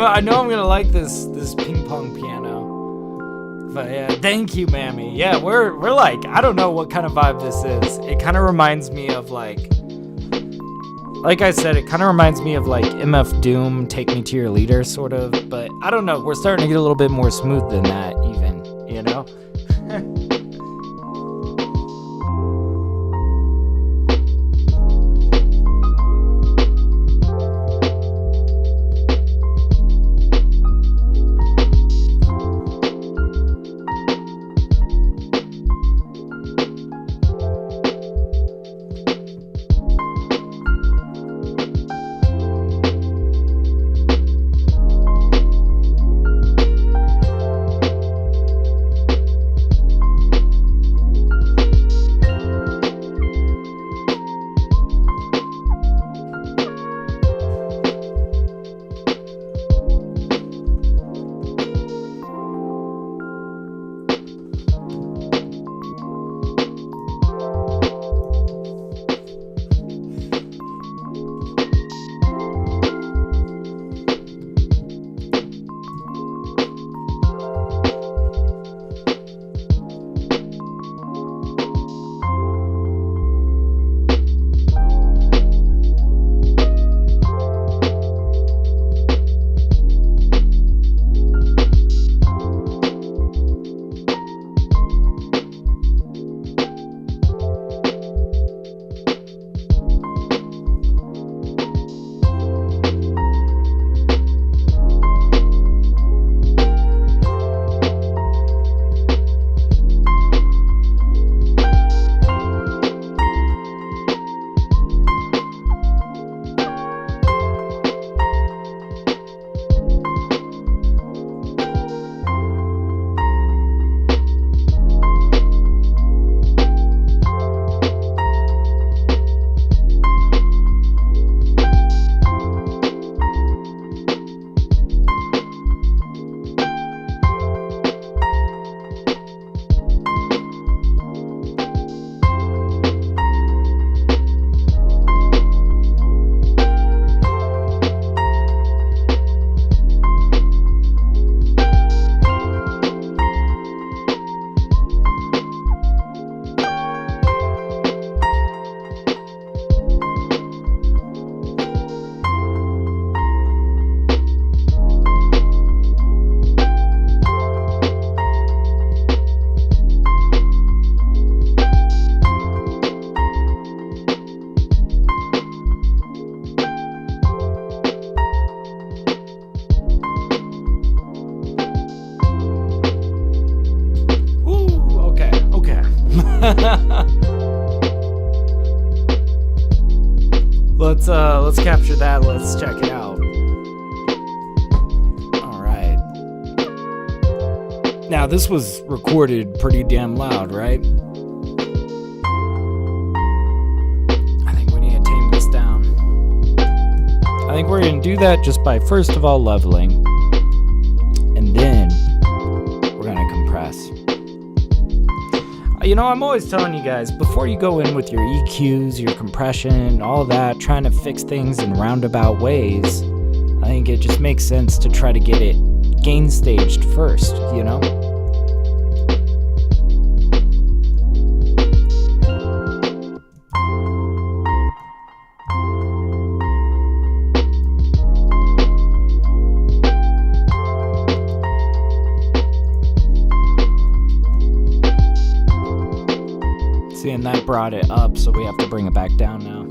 I know I'm gonna like this ping pong piano, but yeah, thank you, Mammy. Yeah, we're like, I don't know what kind of vibe this is. It kind of reminds me of like I said, it kind of reminds me of like MF Doom, Take Me to Your Leader, sort of. But I don't know, we're starting to get a little bit more smooth than that, even, you know. Let's capture that. Let's check it out. All right. Now this was recorded pretty damn loud, right? I think we need to tame this down. I think we're gonna do that just by first of all leveling, and then we're gonna compress. You know, I'm always telling you guys, before you go in with your EQs, your compression, all that, trying to fix things in roundabout ways, I think it just makes sense to try to get it gain staged first, you know? and that brought it up, so we have to bring it back down now.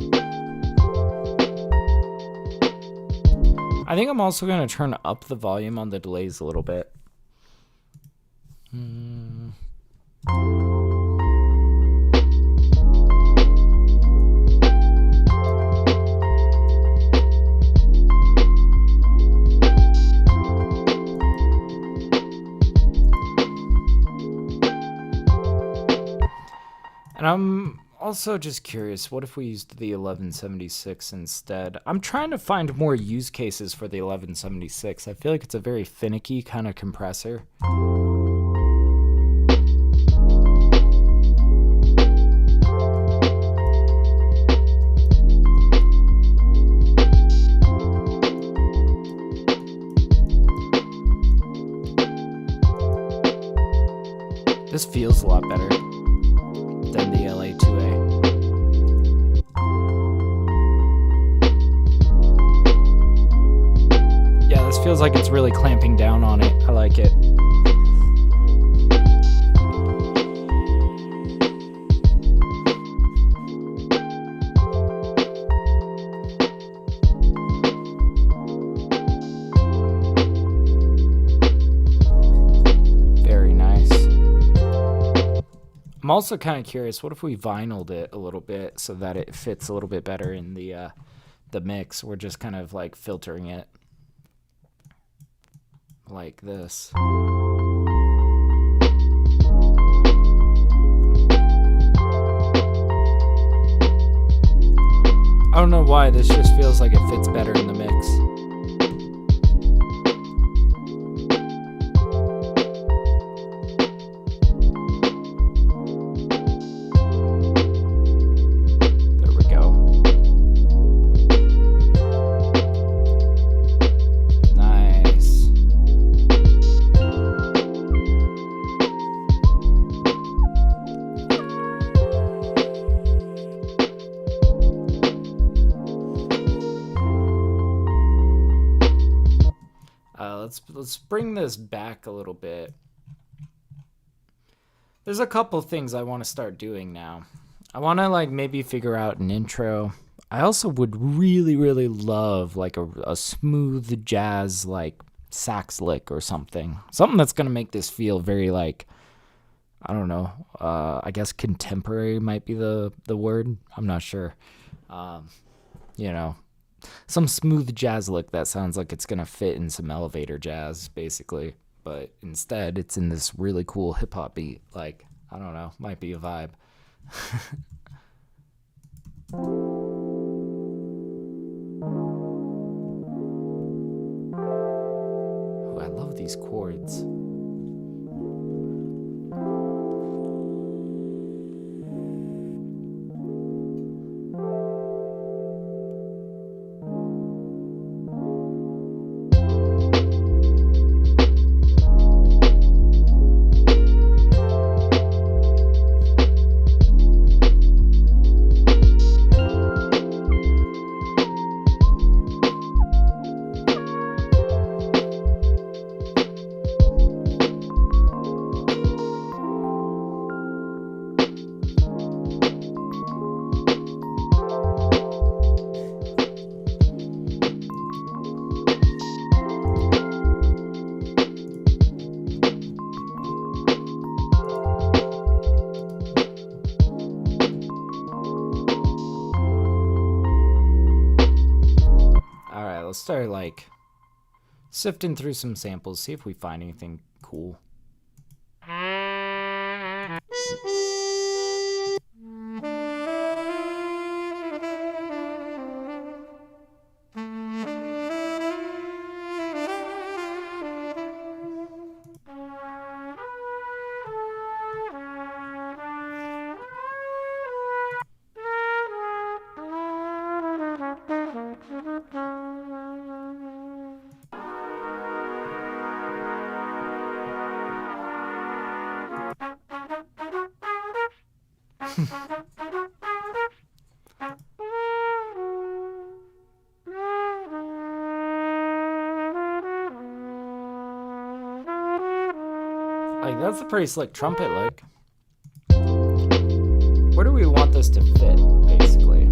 I think I'm also going to turn up the volume on the delays a little bit. And I'm also just curious, what if we used the 1176 instead? I'm trying to find more use cases for the 1176. I feel like it's a very finicky kind of compressor. This feels a lot better than the LA2A. Yeah, this feels like it's really clamping down on it. I like it. Very nice. I'm also kind of curious, what if we vinyled it a little bit so that it fits a little bit better in the mix? We're just kind of like filtering it like this. I don't know why, this just feels like it fits better in the mix. Let's bring this back a little bit. There's a couple things I want to start doing now. I want to like maybe figure out an intro. I also would really, really love like a smooth jazz like sax lick or something. Something that's going to make this feel very like, I don't know, I guess contemporary might be the word. I'm not sure. You know, some smooth jazz lick that sounds like it's gonna fit in some elevator jazz, basically. But instead, it's in this really cool hip hop beat. Like, I don't know, might be a vibe. Oh, I love these chords. Let's start like sifting through some samples, see if we find anything cool. Like, that's a pretty slick trumpet lick. Where do we want this to fit, basically?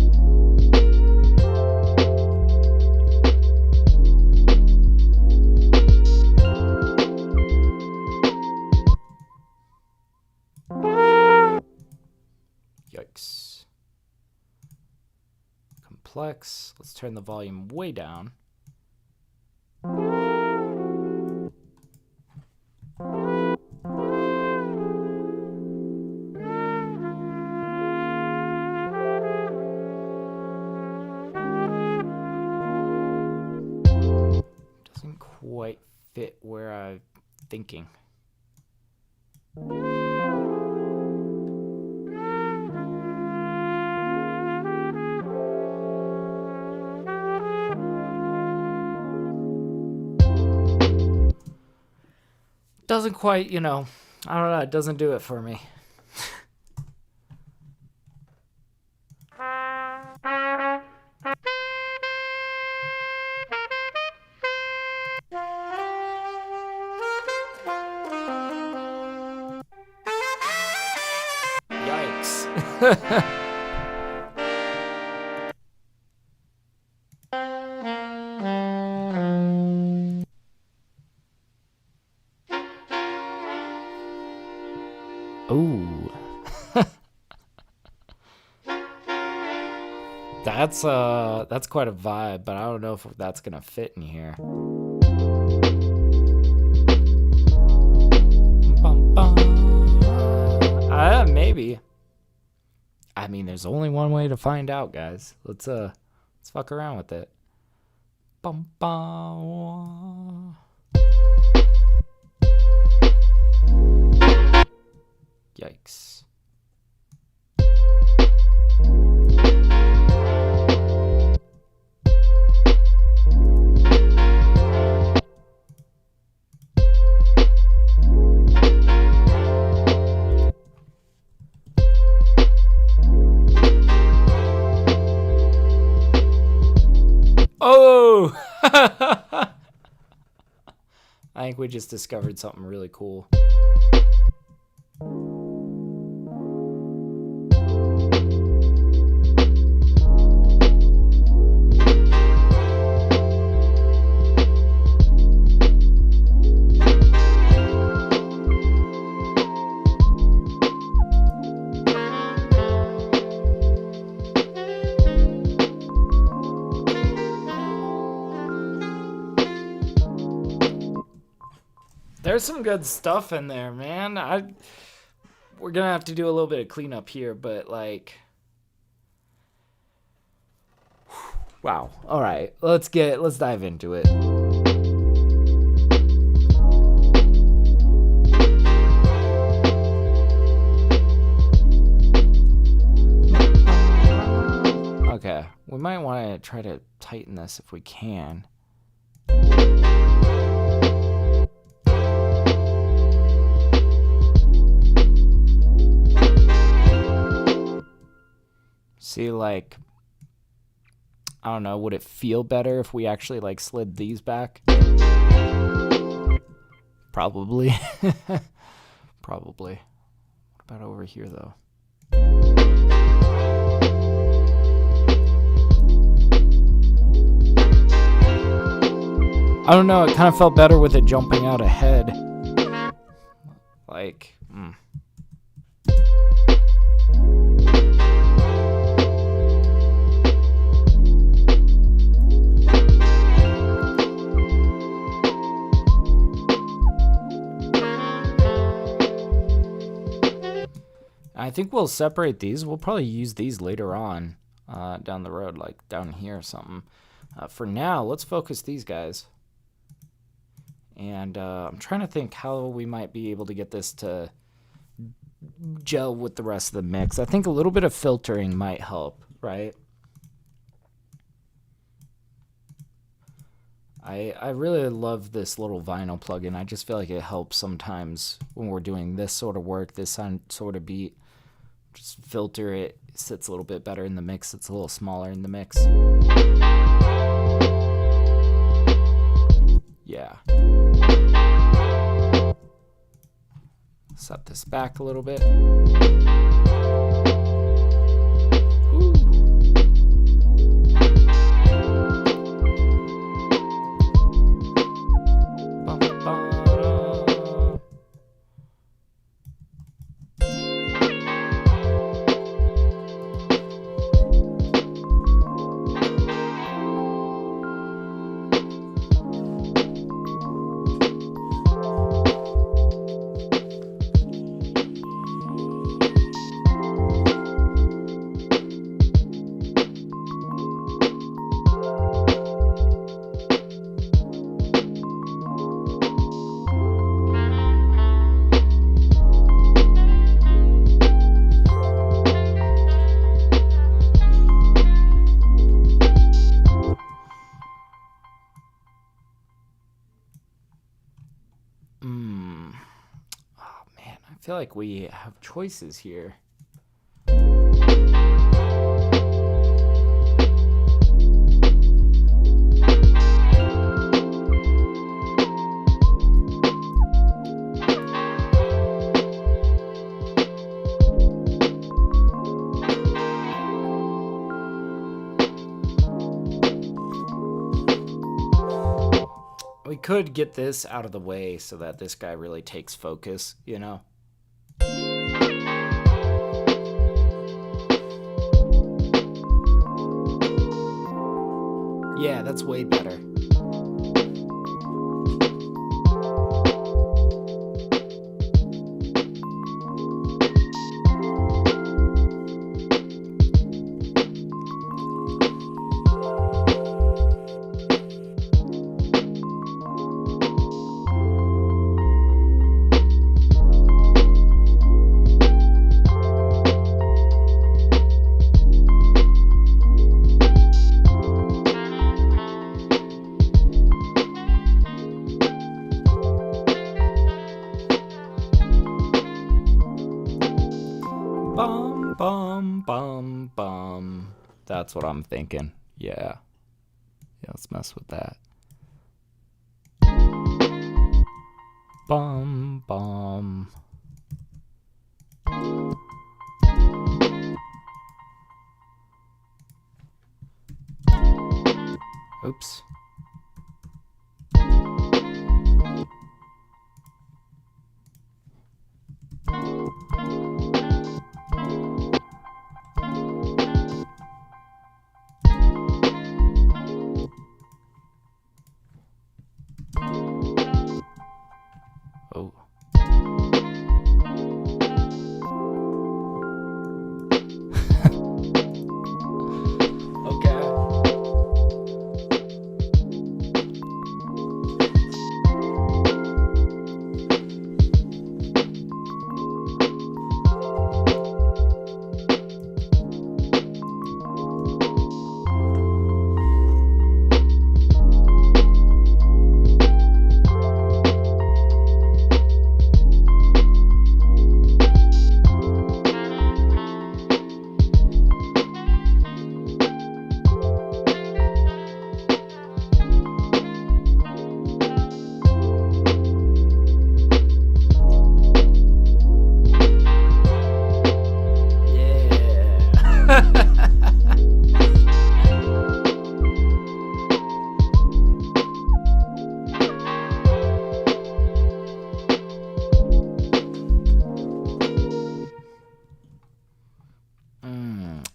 Yikes. Complex. Let's turn the volume way down. Doesn't quite fit where I'm thinking. Doesn't quite, you know, I don't know, it doesn't do it for me. Yikes. Ooh. That's quite a vibe, but I don't know if that's gonna fit in here. Bum, bum. Maybe. I mean, there's only one way to find out, guys. Let's fuck around with it. Bum, bum. Yikes. Oh! I think we just discovered something really cool. There's some good stuff in there, man. We're gonna have to do a little bit of cleanup here, but like, wow. All right, let's dive into it. Okay, we might want to try to tighten this if we can. See, like, I don't know, would it feel better if we actually, like, slid these back? Probably. Probably. What about over here, though? I don't know, it kind of felt better with it jumping out ahead. Like, I think we'll separate these. We'll probably use these later on down the road, like down here or something. For now, let's focus these guys. And I'm trying to think how we might be able to get this to gel with the rest of the mix. I think a little bit of filtering might help, right? I really love this little vinyl plugin. I just feel like it helps sometimes when we're doing this sort of work, this sort of beat. Just filter it. It sits a little bit better in the mix. It's a little smaller in the mix. Yeah. Set this back a little bit. feel like we have choices here. We could get this out of the way so that this guy really takes focus, you know? Yeah, that's way better. Bum, bum, bum, bum. That's what I'm thinking. Yeah. Yeah, let's mess with that. Bum, bum. Oops. Oh. Okay.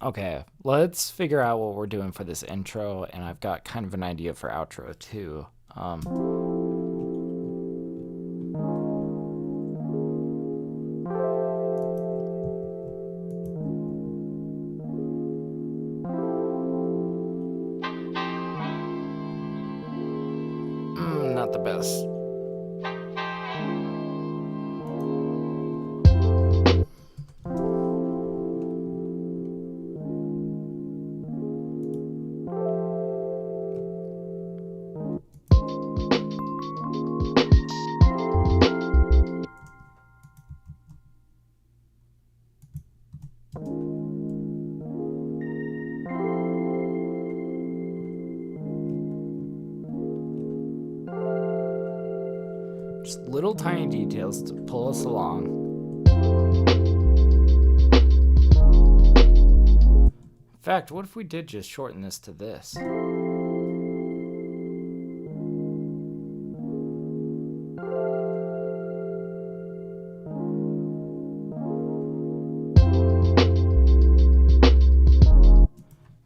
Okay, let's figure out what we're doing for this intro, and I've got kind of an idea for outro too. Not the best. Just little tiny details to pull us along. In fact, what if we did just shorten this to this?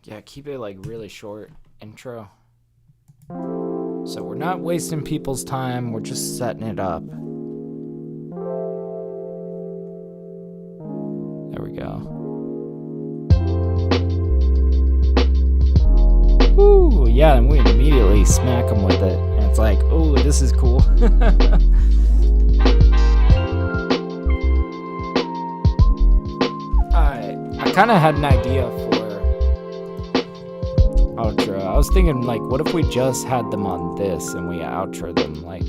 Yeah, keep it like really short intro. So we're not wasting people's time, we're just setting it up. There we go. Woo, yeah, and we immediately smack them with it. And it's like, oh, this is cool. I kind of had an idea for outro. I was thinking, like, what if we just had them on this and we outro them? Like,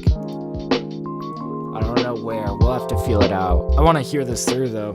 I don't know where. We'll have to feel it out. I want to hear this through, though.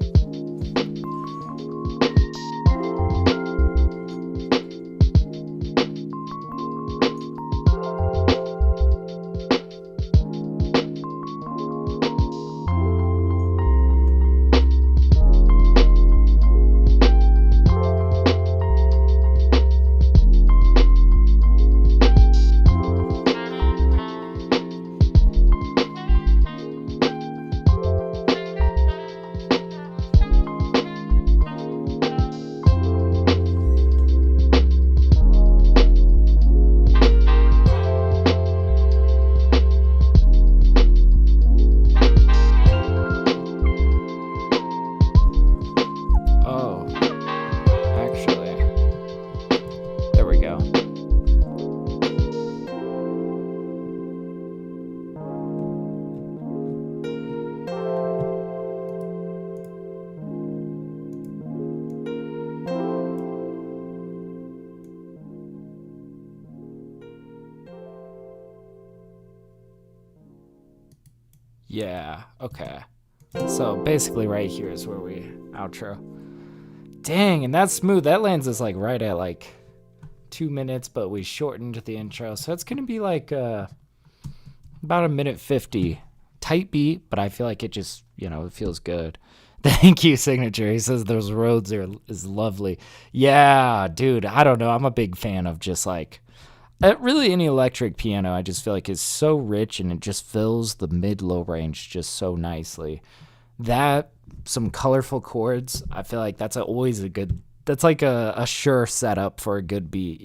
Yeah, okay. So basically right here is where we outro. Dang, and that's smooth. That lands us like right at like 2 minutes, but we shortened the intro. So it's gonna be like about 1:50. Tight beat, but I feel like it just, it feels good. Thank you, Signature. He says those roads is lovely. Yeah, dude, I don't know. I'm a big fan of just like really any electric piano. I just feel like is so rich and it just fills the mid-low range just so nicely. That, some colorful chords, I feel like that's always a good, that's like a sure setup for a good beat,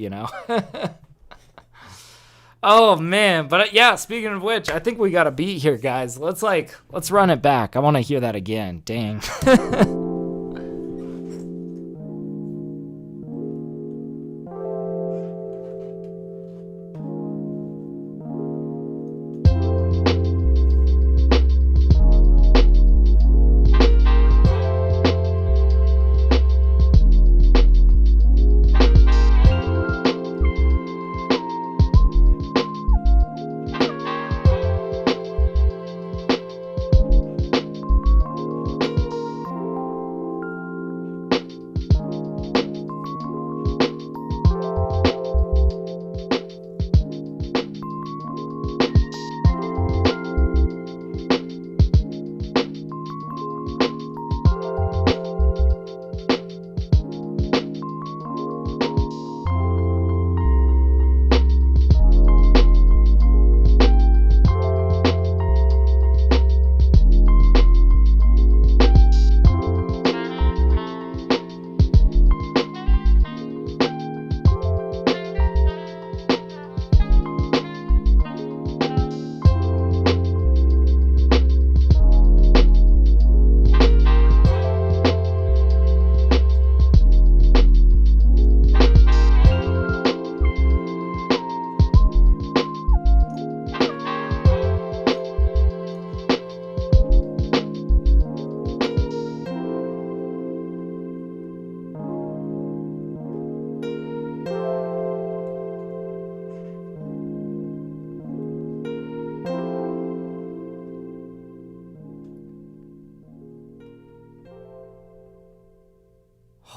Oh man, but yeah, speaking of which, I think we got a beat here, guys. Let's run it back. I want to hear that again. Dang.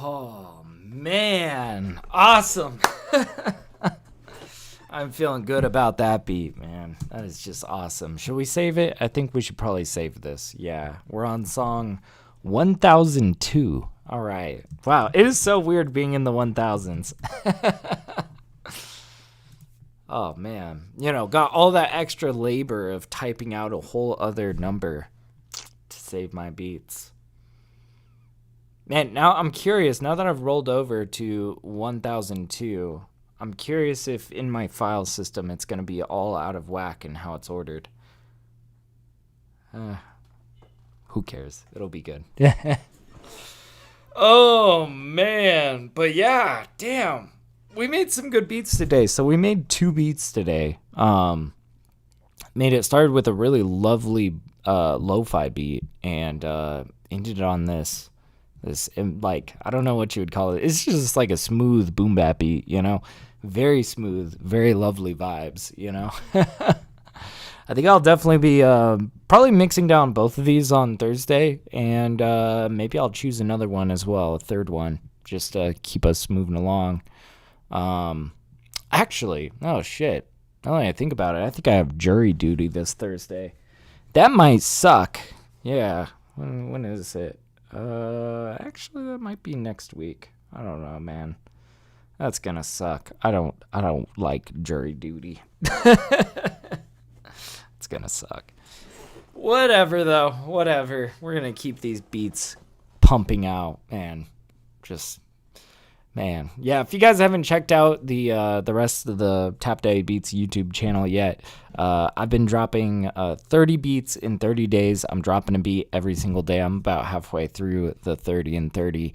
Oh, man. Awesome. I'm feeling good about that beat, man. That is just awesome. Should we save it? I think we should probably save this. Yeah, we're on song 1002. All right. Wow, it is so weird being in the 1000s. Oh, man. Got all that extra labor of typing out a whole other number to save my beats. Man, now I'm curious. Now that I've rolled over to 1002, I'm curious if in my file system it's going to be all out of whack in how it's ordered. Who cares? It'll be good. Oh, man. But yeah, damn. We made some good beats today. So we made 2 beats today. Started with a really lovely lo-fi beat and ended on this, like, I don't know what you would call it. It's just like a smooth boom bap beat, Very smooth, very lovely vibes, I think I'll definitely be probably mixing down both of these on Thursday, and maybe I'll choose another one as well, a third one, just to keep us moving along. Actually, oh shit. Now that I think about it, I think I have jury duty this Thursday. That might suck. Yeah. When is it? Actually, that might be next week. I don't know, man. That's gonna suck. I don't like jury duty. It's gonna suck. Whatever, though. Whatever. We're gonna keep these beats pumping out, man. Yeah, if you guys haven't checked out the rest of the TapDaddyBeats YouTube channel yet, I've been dropping 30 beats in 30 days. I'm dropping a beat every single day. I'm about halfway through the 30 and 30.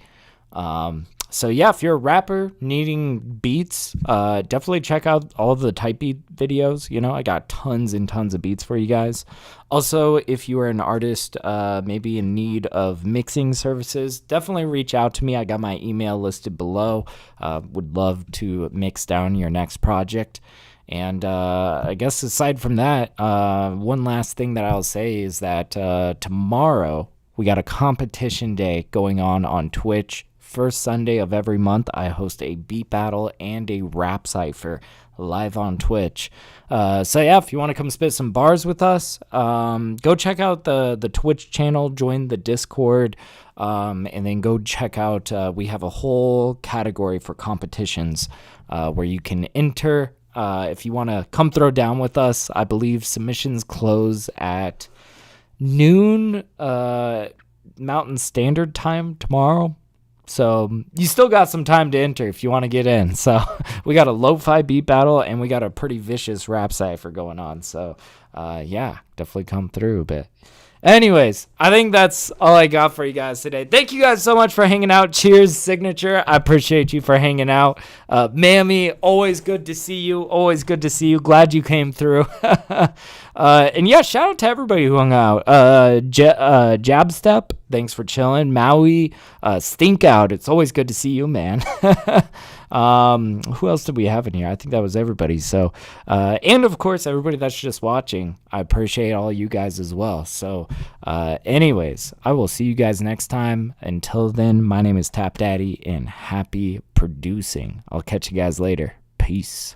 So yeah, if you're a rapper needing beats, definitely check out all of the type beat videos. You know, I got tons and tons of beats for you guys. Also, if you are an artist, maybe in need of mixing services, definitely reach out to me. I got my email listed below. Would love to mix down your next project. And I guess aside from that, one last thing that I'll say is that tomorrow we got a competition day going on Twitch. First Sunday of every month, I host a beat battle and a rap cypher live on Twitch. So yeah, if you want to come spit some bars with us, go check out the Twitch channel, join the Discord, and then go check out, we have a whole category for competitions where you can enter. If you want to come throw down with us, I believe submissions close at noon Mountain Standard Time tomorrow. So you still got some time to enter if you want to get in. So we got a lo-fi beat battle and we got a pretty vicious rap cypher going on. So yeah, definitely come through. But anyways, I think that's all I got for you guys today. Thank you guys so much for hanging out. Cheers, Signature. I appreciate you for hanging out. Mammy, always good to see you. Always good to see you. Glad you came through. And yeah, shout out to everybody who hung out. Jabstep, thanks for chilling. Maui, Stink Out, it's always good to see you, man. Who else did we have in here? I think that was everybody. So, and of course, everybody that's just watching, I appreciate all you guys as well. So, anyways, I will see you guys next time. Until then, my name is TapDaddy and happy producing. I'll catch you guys later. Peace.